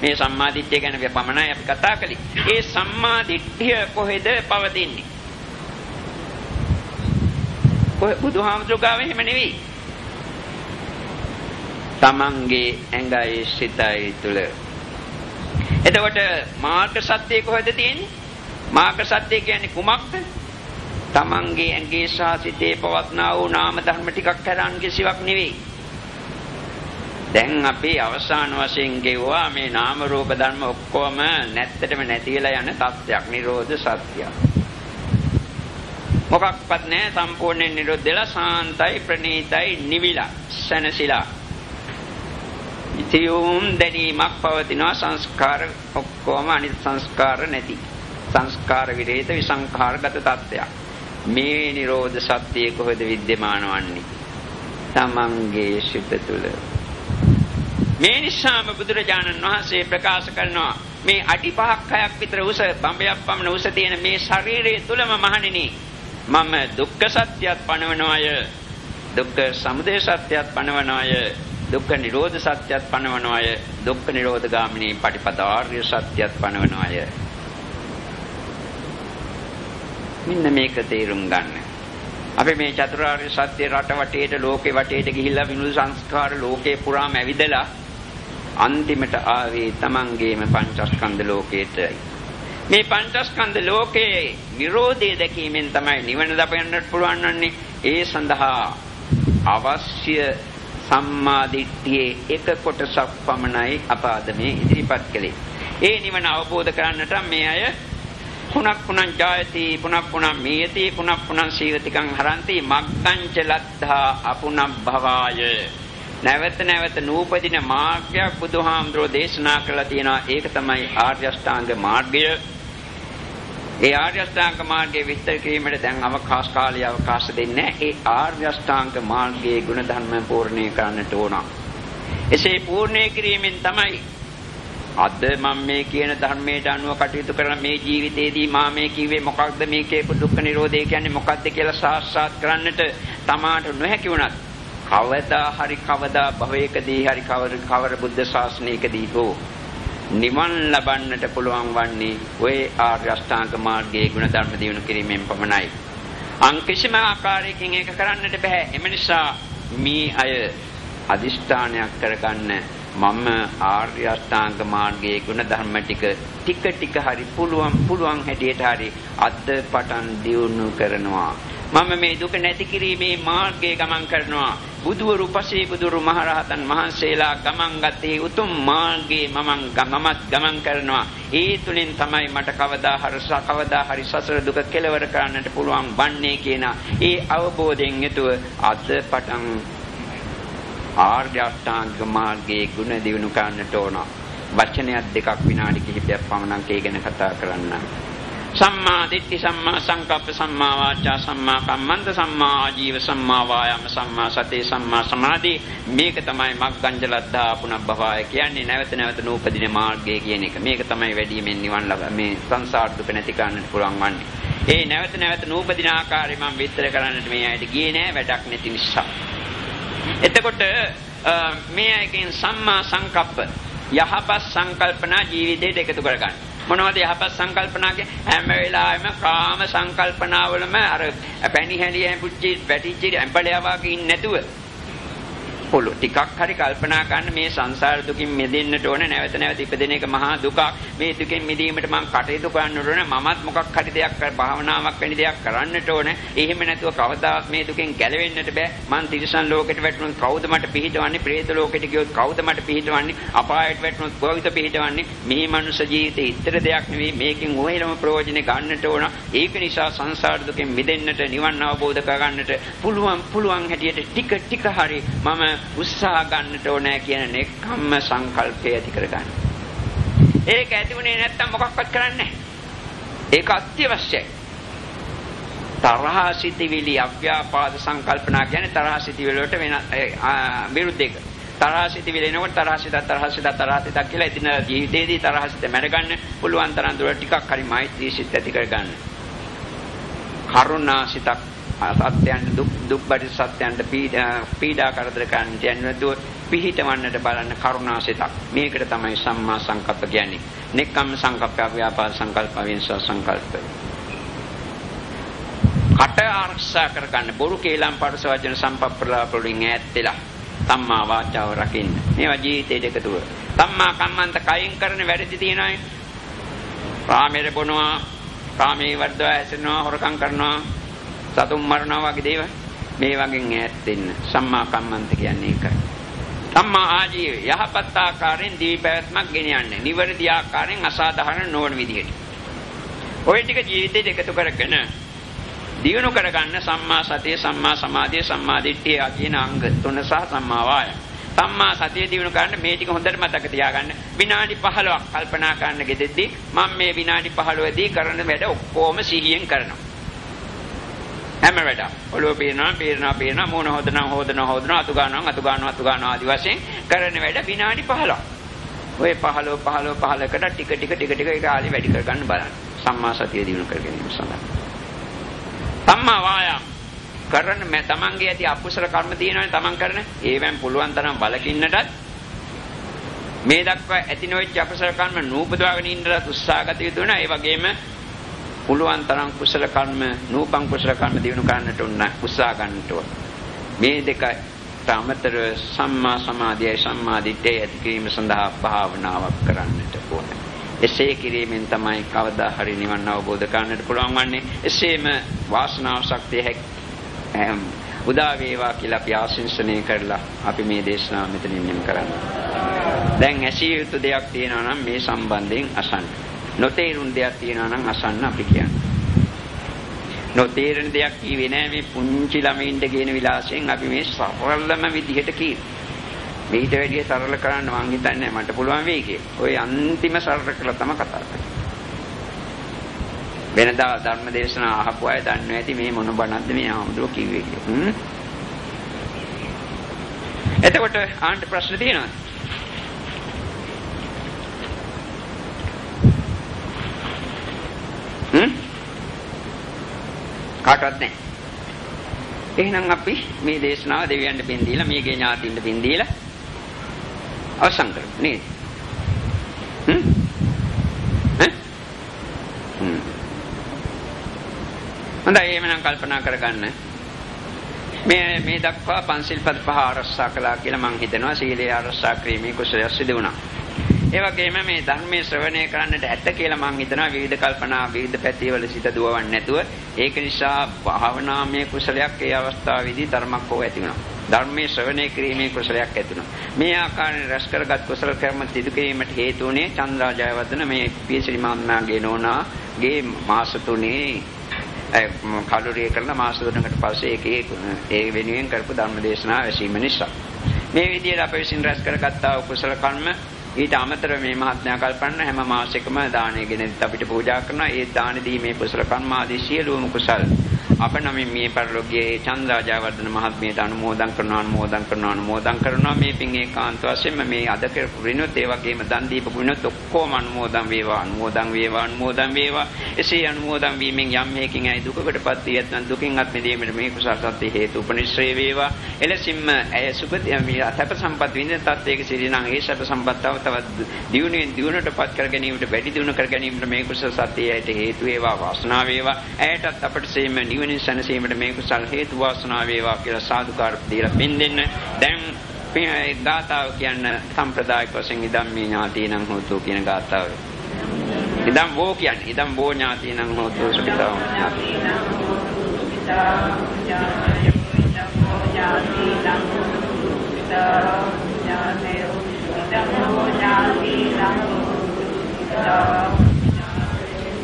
මේ සම්මාදිට්ඨිය ගැන අපි පමණයි අපි කතා කළේ. ඒ සම්මාදිට්ඨිය කොහෙද පවතින්නේ? බුදුහාමුදුරුවෝ ගාව එහෙම නෙවෙයි. තමන්ගේ ඇඟයි සිතයි තුල. එතකොට මාර්ග සත්‍ය කොහෙද තියෙන්නේ? මාර්ග සත්‍ය කියන්නේ කුමක්ද? තමන්ගේ ඇඟේ සහ සිතේ පවත්නා වූ නාම ධර්ම ටිකක් කරන් කිසිවක් නෙවෙයි. දැන් අපි අවසාන වශයෙන් ගෙවුවා මේ නාම රූප ධර්ම ඔක්කොම නැත්තටම නැති වෙලා යන තත්ත්වයක්. නිරෝධ සත්‍යය. මොකක්වත් නැහැ, සම්පූර්ණයෙන් නිරෝධ වෙලා සාන්තයි ප්‍රණීතයි නිවිලා සනසිලා. ඉතියුම් දැනීමක් පවතිනවා. සංස්කාර ඔක්කොම අනිත් සංස්කාර නැති. සංස්කාර විරහිත විසංඛාරගත තත්ත්වයක්. මේ නිරෝධ සත්‍යය කොහෙද විද්‍යමාන වන්නේ? තමන්ගේ සිත තුළ. මේ නිසාම බුදුරජාණන් වහන්සේ ප්‍රකාශ කරනවා මේ අඩි 5ක් 6ක් විතර උස බඹයක් පමණ උස තියෙන මේ ශරීරය තුලම මහණෙනි මම දුක්ඛ සත්‍යයත් පණවනවාය, දුක්ඛ සමුදය සත්‍යයත් පණවනවාය, දුක්ඛ නිරෝධ සත්‍යයත් පණවනවාය, දුක්ඛ නිරෝධ ගාමිනී පටිපදාාර්ය සත්‍යයත් පණවනවාය. මෙන්න මේක තේරුම් ගන්න. අපි මේ චතුරාර්ය සත්‍ය රට වටේට ලෝකේ වටේට ගිහිල්ලා විනුල් සංස්කාර ලෝකේ පුරාම ඇවිදලා අන්තිමට ආවේ තමන්ගේම පංචස්කන්ධ ලෝකේටයි. මේ පංචස්කන්ධ ලෝකයේ නිරෝධය දැකීමෙන් තමයි නිවන ලබන්නට පුළුවන් වන්නේ. ඒ සඳහා අවශ්‍ය සම්මා දිට්ඨියේ එක කොටසක් පමණයි අප අද මේ ඉදිරිපත් කළේ. ඒ නිවන අවබෝධ කරගන්නට මේ අය පුනක් පුනං ජායති පුනක් පුනං මීයති පුනක් පුනං සීවතිකං හරಂತಿ මග්ගංච ලද්ධා අපුනබ්භවාය. නැවත නැවත නූපදින මාර්ගයක් බුදුහාමුදුරෝ දේශනා කළා තියෙනවා. ඒක තමයි ආර්ය අෂ්ටාංග මාර්ගය. ඒ ආර්ය අෂ්ටාංග මාර්ගයේ විස්තර කිරීමට දැන් අවකාශ දෙන්නේ නැහැ. ඒ ආර්ය අෂ්ටාංග මාර්ගයේ ගුණ ධර්ම පූර්ණේ කරන්නට ඕන. එසේ පූර්ණේ කිරීමෙන් තමයි අද මම මේ කියන ධර්මයට අනුව කටයුතු කරන මේ ජීවිතේදී මා මේ කිව්වේ මොකක්ද, මේකේ දුක්ඛ නිරෝධය කියන්නේ මොකක්ද කියලා සාක්ෂාත් කරන්නට තමාට නොහැකි වුණත් කවදා භවයකදී හරි කවර බුද්ධ ශාසනයකදී හෝ නිවන් ලබන්නට පුළුවන් වන්නේ ඔය ආර්ය අෂ්ටාංග මාර්ගයේ ගුණ ධර්ම දිනු කිරීමෙන් පමණයි. අන් කිසිම ආකාරයකින් ඒක කරන්නට බෑ. එම නිසා මේ අය අදිෂ්ඨානයක් කරගන්න මම ආර්ය අෂ්ටාංග මාර්ගයේ ගුණ ධර්ම ටික හරි පුළුවන් හැටියට හරි අද පටන් දියුණු කරනවා. මම මේ දුක නැති කිරීමේ මාර්ගයේ ගමන් කරනවා. බුදුවරු පසේ බුදුරු මහරහතන් වහන්සේලා ගමන් ගත්තේ උතුම් මාර්ගයේ මමත් ගමන් කරනවා. ඒ තුලින් තමයි මට කවදා හරි සසර දුක කෙලවර කරන්නට පුළුවන් වන්නේ කියන ඒ අවබෝධයෙන් යුතුව අද පටන් ආර්ය අෂ්ටාංග මාර්ගයේ ගුණ දියුණු කරන්නට ඕන. වචනයක් දෙකක් විනාඩි කිහිපයක් පමණක් ඒ ගැන කතා කරන්න. සම්මා දිට්ඨි සම්මා සංකප්ප සම්මා වාචා සම්මා කම්මන්ත සම්මා ආජීව සම්මා වායාම සම්මා සති සම්මා සමාධි මේක තමයි මග්ගංජලද්ධා පුනබ්බවාය කියන්නේ නැවත නැවත නූපදින මාර්ගය කියන එක. මේක තමයි වැඩිමෙන් නිවන් මේ සංසාර දුක නැති කරන්නට පුළුවන් වන්නේ. ඒ නැවත නැවත නූපදින ආකාරය මම විස්තර කරන්නට මේ ඇයිට ගියේ නෑ වැඩක් නැති නිසා. එතකොට මේ අයකින් සම්මා සංකප්ප යහපත් සංකල්පනා ජීවිතයට එකතු කරගන්න. මොනවද යහපත් සංකල්පනා කියන්නේ? හැම වෙලාවෙම කාම සංකල්පනාවලම අර පැණි හැලිය පුච්චි පැටිච්චි ඇඹලයා වගේ ඉන්නේ නැතුව පොළො ටිකක් හරි කල්පනා කරන්න මේ සංසාර දුකින් මිදෙන්නට ඕන. නැවත නැවත ඉපදෙන එක මහා දුකක්. මේ දුකෙන් මිදීමට මම කටයුතු කරන්නට ඕන. මමත් මොකක් හරි දෙයක් භාවනාවක් වැනි දෙයක් කරන්නට ඕන. එහෙම නැතුව කවදාවත් මේ දුකෙන් ගැලවෙන්නට බෑ. මං තිරිසන් ලෝකෙට වැටුණොත් කවුද මට පිහිටවන්නේ? പ്രേත ලෝකෙට ගියොත් කවුද මට පිහිටවන්නේ? අපායට වැටුණොත් කොහොමද පිහිටවන්නේ? මේ මනුෂ්‍ය ජීවිතේ ඉතර දෙයක් නෙවෙයි. මේකෙන් ඔහෙලම ප්‍රයෝජන ගන්නට ඕන. ඒක නිසා සංසාර දුකෙන් මිදෙන්නට නිවන් අවබෝධ කරගන්නට පුළුවන් හැටියට ටික හරි මම උත්සාහ ගන්නට ඕනේ කියන නෙක්ඛම්ම සංකල්පය ඇති කරගන්න. ඒක ඇති වුණේ නැත්තම් මොකක්වත් කරන්නේ නැහැ. ඒක අත්‍යවශ්‍යයි. තරහ සිටිවිලි අව්‍යාපාද සංකල්පනා කියන්නේ තරහ සිටිවිලි වලට වෙන විරුද්ධ එක. තරහ සිටිවිලි එනකොට තරහ සිත කියලා ඉතින් ජීවිතේදී තරහ සිත මැරගන්න පුළුවන් තරම් දුර ටිකක් හරි මෛත්‍රී සිත ඇති කරගන්න. කරුණා සිතක් සත්‍යයන්ට දුක් බඩ සත්‍යයන්ට පීඩා කරදර කරන්නට යන්නදුව පිහිටවන්නට බලන්න කරුණා සිතක්. මේකට තමයි සම්මා සංකප්ප කියන්නේ. නෙක්ඛම්ම සංකප්ප අව්‍යාපාද සංකල්ප වින්සා සංකල්ප. කට ආරක්ෂා කරගන්න බොරු කේලම් පරස වචන සම්පප්පලාප වලින් ඈත් වෙලා සම්මා වාචාව රකින්න. මේවා ජීවිතයට එකතුව. සම්මා කම්මන්ත කයින් කරන වැරදි තියනයි. කාමයේ බොනවා, කාමයේ වර්ධව ඇසෙනවා, හොරකම් කරනවා, සතුන් මරනවා වගේ දේවල් මේ වගේ ඈත් වෙන්න. සම්මා කම්මන්ත කියන්නේ ඒකයි. සම්මා ආජීව යහපත් ආකාරයෙන් දීපැවැත්මක් ගෙනියන්නේ. නිවැරදි ආකාරයෙන් අසාධාරණ නොවන විදිහට. ඔය ටික ජීවිතේට එකතු කරගෙන දියුණු කරගන්න සම්මා සතිය, සම්මා සමාධිය, සම්මා දිට්ඨිය කියන අංග 3 සහ සම්මා වායාම. සම්මා සතිය දිනු ගන්න මේ ටික හොඳට මතක තියාගන්න. විනාඩි 15ක් කල්පනා කරන්න ගෙදෙද්දී මම මේ විනාඩි 15 දී කරන වැඩ ඔක්කොම සිහියෙන් කරනවා. හැම වැඩක්. ඔළුව පීරනවා, මූණ හොදනවා, අතු ගන්නවා ආදි වශයෙන් කරන වැඩ විනාඩි 15ක්. ඔය 15කට ටික ඒ කාලේ වැඩි කර ගන්න බලන්න. සම්මා සතිය දිනු කර ගැනීම සඳහා. සම්මා වායාම කරන මේ තමන්ගේ ඇති අකුසල කර්ම තියෙනවනේ තමන් කරන ඒවෙන් පුළුවන් තරම් බලකින්නටත් මේ දක්වා ඇති නොවෙච්ච අකුසල කර්ම නූපදවාගෙන ඉන්නට උත්සාහ ගත යුතු වෙනවා. ඒ වගේම පුළුවන් තරම් කුසල කර්ම නූපං කුසල කර්ම දිනු ගන්නට උන්න උත්සාහ ගන්නට ඕන. මේ දෙකට අමතරව සම්මා සමාධියයි සම්මා දිට්ඨිය ඇති කිරීම සඳහා භාවනාවක් කරන්නට ඕන. එසේ කිරීමෙන් තමයි කවදා හරි නිවන් අවබෝධ කරගන්නට පුළුවන් වන්නේ. එසේම වාසනාව ශක්තිය උදා වේවා කියලා අපි ආශිර්වාදනය කරලා අපි මේ දේශනාව මෙතනින් නිම කරනවා. දැන් ඇසිය යුතු දෙයක් තියෙනවා නම් මේ සම්බන්ධයෙන් අසන්න. නොතේරුණ දෙයක් තියෙනවා නම් අසන්න අපි කියන්නේ. නොතේරෙන දෙයක් කිව්වේ නෑ මේ පුංචි ළමයින්ට කියන විලාසයෙන් අපි මේ සරලම විදිහට කියනවා. මේිට වැඩිය සරල කරන්න මං හිතන්නේ මට පුළුවන් වෙයි කියලා. ඔය අන්තිම සරල කළා තමයි කතා කරන්නේ. වෙනදා ධර්ම දේශනා අහපු අය දන්නවා ඇති මේ මොන බණක්ද මේ ආමුදුර කිව්වේ කියලා. එතකොට ආන්ට ප්‍රශ්න තියෙනවද? කාටවත් නැහැ. එහෙනම් අපි මේ දේශනාව දෙවියන්ට පින් දීලා මේගේ ඥාතියින්ට පින් දීලා අවසන් කරමු නේද? හොඳයි එහෙනම් කල්පනා කරගන්න. මේ දක්වා පන්සිල්පද 5 ආරක්ෂා කළා කියලා මම හිතනවා. සීලය ආරක්ෂා කිරීමේ කුසලයක් සිදු වුණා. ඒ වගේම මේ ධර්මයේ ශ්‍රවණය කරන්නට ඇත්ත කියලා මම හිතනවා. විවිධ කල්පනා විවිධ පැතිවල සිත දුවවන්නේ නැතුව ඒක නිසා භාවනාමය කුසලයක් ඒ අවස්ථාවේදී ධර්මයක් හෝ ඇති වුණා. ධර්මයේ ශ්‍රවණය කිරීමේ කුසලයක් ඇති වුණා. මේ ආකාරයෙන් රැස් කරගත් කුසල කර්ම සිදු කිරීමට හේතු වුණේ චන්ද්‍රා ජයවර්ධන මේ පියසිරි මහත්මයාගේ නෝනාගේ මාස 3 කලුරිය කරලා මාස 3කට පස්සේ ඒ වෙනුවෙන් කරපු ධර්ම දේශනාව ඇසීම නිසා මේ විදිහට අප විසින් රැස් කරගත්තා කුසල කර්ම ඊට අමතරව මේ මහත්මයා කල්පනා හැම මාසෙකම දානය ගෙනෙත් අපිට පූජා කරනවා. ඒ දාන දීමේ කුසල කර්ම ආදී සියලුම කුසල් අප නමින් මේ පරිලෝකයේ චන්ද්‍රාජාවර්ධන මහත්මියට අනුමෝදන් කරනවා මේ පින් ඒකාන්ත වශයෙන්ම මේ අද කරපු විනෝත් ඒ වගේම දන් දීපු විනෝත් ඔක්කොම අනුමෝදන් වේවා එසේ අනුමෝදන් වීමෙන් යම් හේකින් ඇයි දුකකටපත් වී ඇතනම් දුකින්වත් මිදීමට මේ කුසල සත්‍ය හේතු උපනිශ්‍රේ වේවා එලෙසින්ම ඇය සුගතිය මේ සැප සම්පත් විඳින තත්ත්වයක සිටිනම් ඒ සැප සම්පත් තවත් දියුණුවටපත් කර ගැනීමට වැඩි දියුණු කර ගැනීමට මේ කුසල සත්‍යයට හේතු වේවා වාසනාව වේවා ඇයටත් අපට සේම නිවන සනසීමට මේ කුසල් හේතු වාසනාව වේවා කියලා සාදුකාර දීලා පින් දෙන්න. දැන් මේ ගාථාව කියන සම්ප්‍රදායික වශයෙන් ඉදම් මේ ඥාතීනං හෝතු කියන ගාථාව. ඉදම් වෝ කියන්නේ ඉදම් වෝ ඥාතීනං හෝතු සුඛිතාව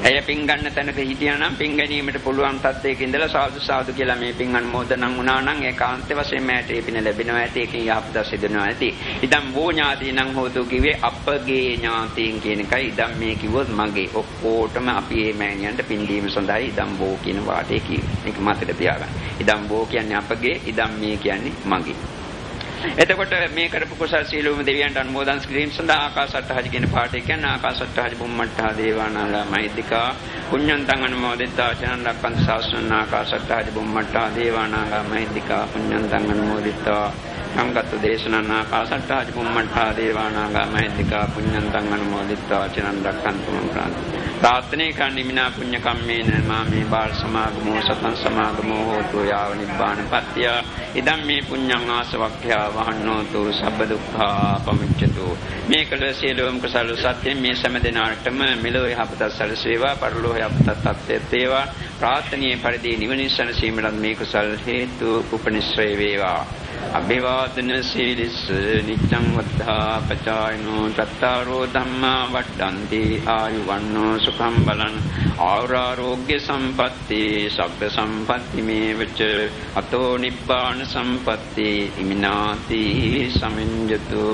ඇය පින් ගන්න තැනක හිටියා නම් පින් ගැනීමට පුළුවන් තත්ත්වයක ඉඳලා සාදු කියලා මේ පින් අනුමෝදනම් වුණා නම් ඒකාන්ත වශයෙන් මෑට ඒ පින ලැබෙනවා ඇති ඒකෙන් යහපත සිදෙනවා ඇති. ඉදම් වෝ ඥාතීනං හෝතු කිව්වේ අපගේ ඥාතීන් කියන එකයි. ඉදම් මේ කිව්වොත් මගේ ඔක්කොටම අපි මේ මෑණියන්ට පින් දීම සඳහායි ඉදම් වෝ කියන වාටේ කිව්වේ. මේක මතක තියාගන්න. ඉදම් වෝ කියන්නේ අපගේ, ඉදම් මේ කියන්නේ මගේ. එතකොට මේ කරපු කුසල් සීලෝම දෙවියන්ට අනුමෝදන් කිරීම සඳහා ආකාශට්ටහජ කියන පාඩේ කියන්නේ ආකාශට්ටහජ බුම්මට්ටා දේවානාගා මහිද්దికා පුඤ්ඤන්තං අනුමෝදිතා චනන් රක්කන්ත ශාසන ආකාශට්ටහජ බුම්මට්ටා දේවානාගා මහිද්దికා පුඤ්ඤන්තං අනුමෝදිතා සංගත දේශනං ආකාශට්ටහජ බුම්මට්ටා දේවානාගා මහිද්దికා පුඤ්ඤන්තං අනුමෝදිතා චනන් රක්කන්ත මම් ප්‍රාන්ත ප්‍රාර්ථනේ කන්නිමිනා පුඤ්ඤ කම්මේන මාමේ බාල සමාගමෝ සතං සමාගමෝ හෝතු යාව නිබ්බාන පත්‍ය ඉදම් මේ පුඤ්ඤං ආසවක්ඛ්‍යා වහන්නෝතු සබ්බ දුක්ඛා පමුච්ඡතු මේ කළ සියලුම කුසල සත්‍ය මේ සෑම දිනාටම මෙලොව යහපත සැලසේවා පරලොව යහපත තත්ත්වයට වේවා ප්‍රාර්ථනීය පරිදි නිවන සැනසීමට මේ කුසල හේතු උපනිශ්‍රේ වේවා අභිවාදන සීලිස නිච්ඡං වද්ධා පචායනෝ චත්තාරෝ ධම්මා වඩ්ඩන්ති ආයුවන්නෝ සුඛං බලං ආරෝග්‍ය සම්පatti සබ්බ සම්පatti මේවච අතෝ නිබ්බාන සම්පatti ඉමිනාති සමිඤ්ඤතු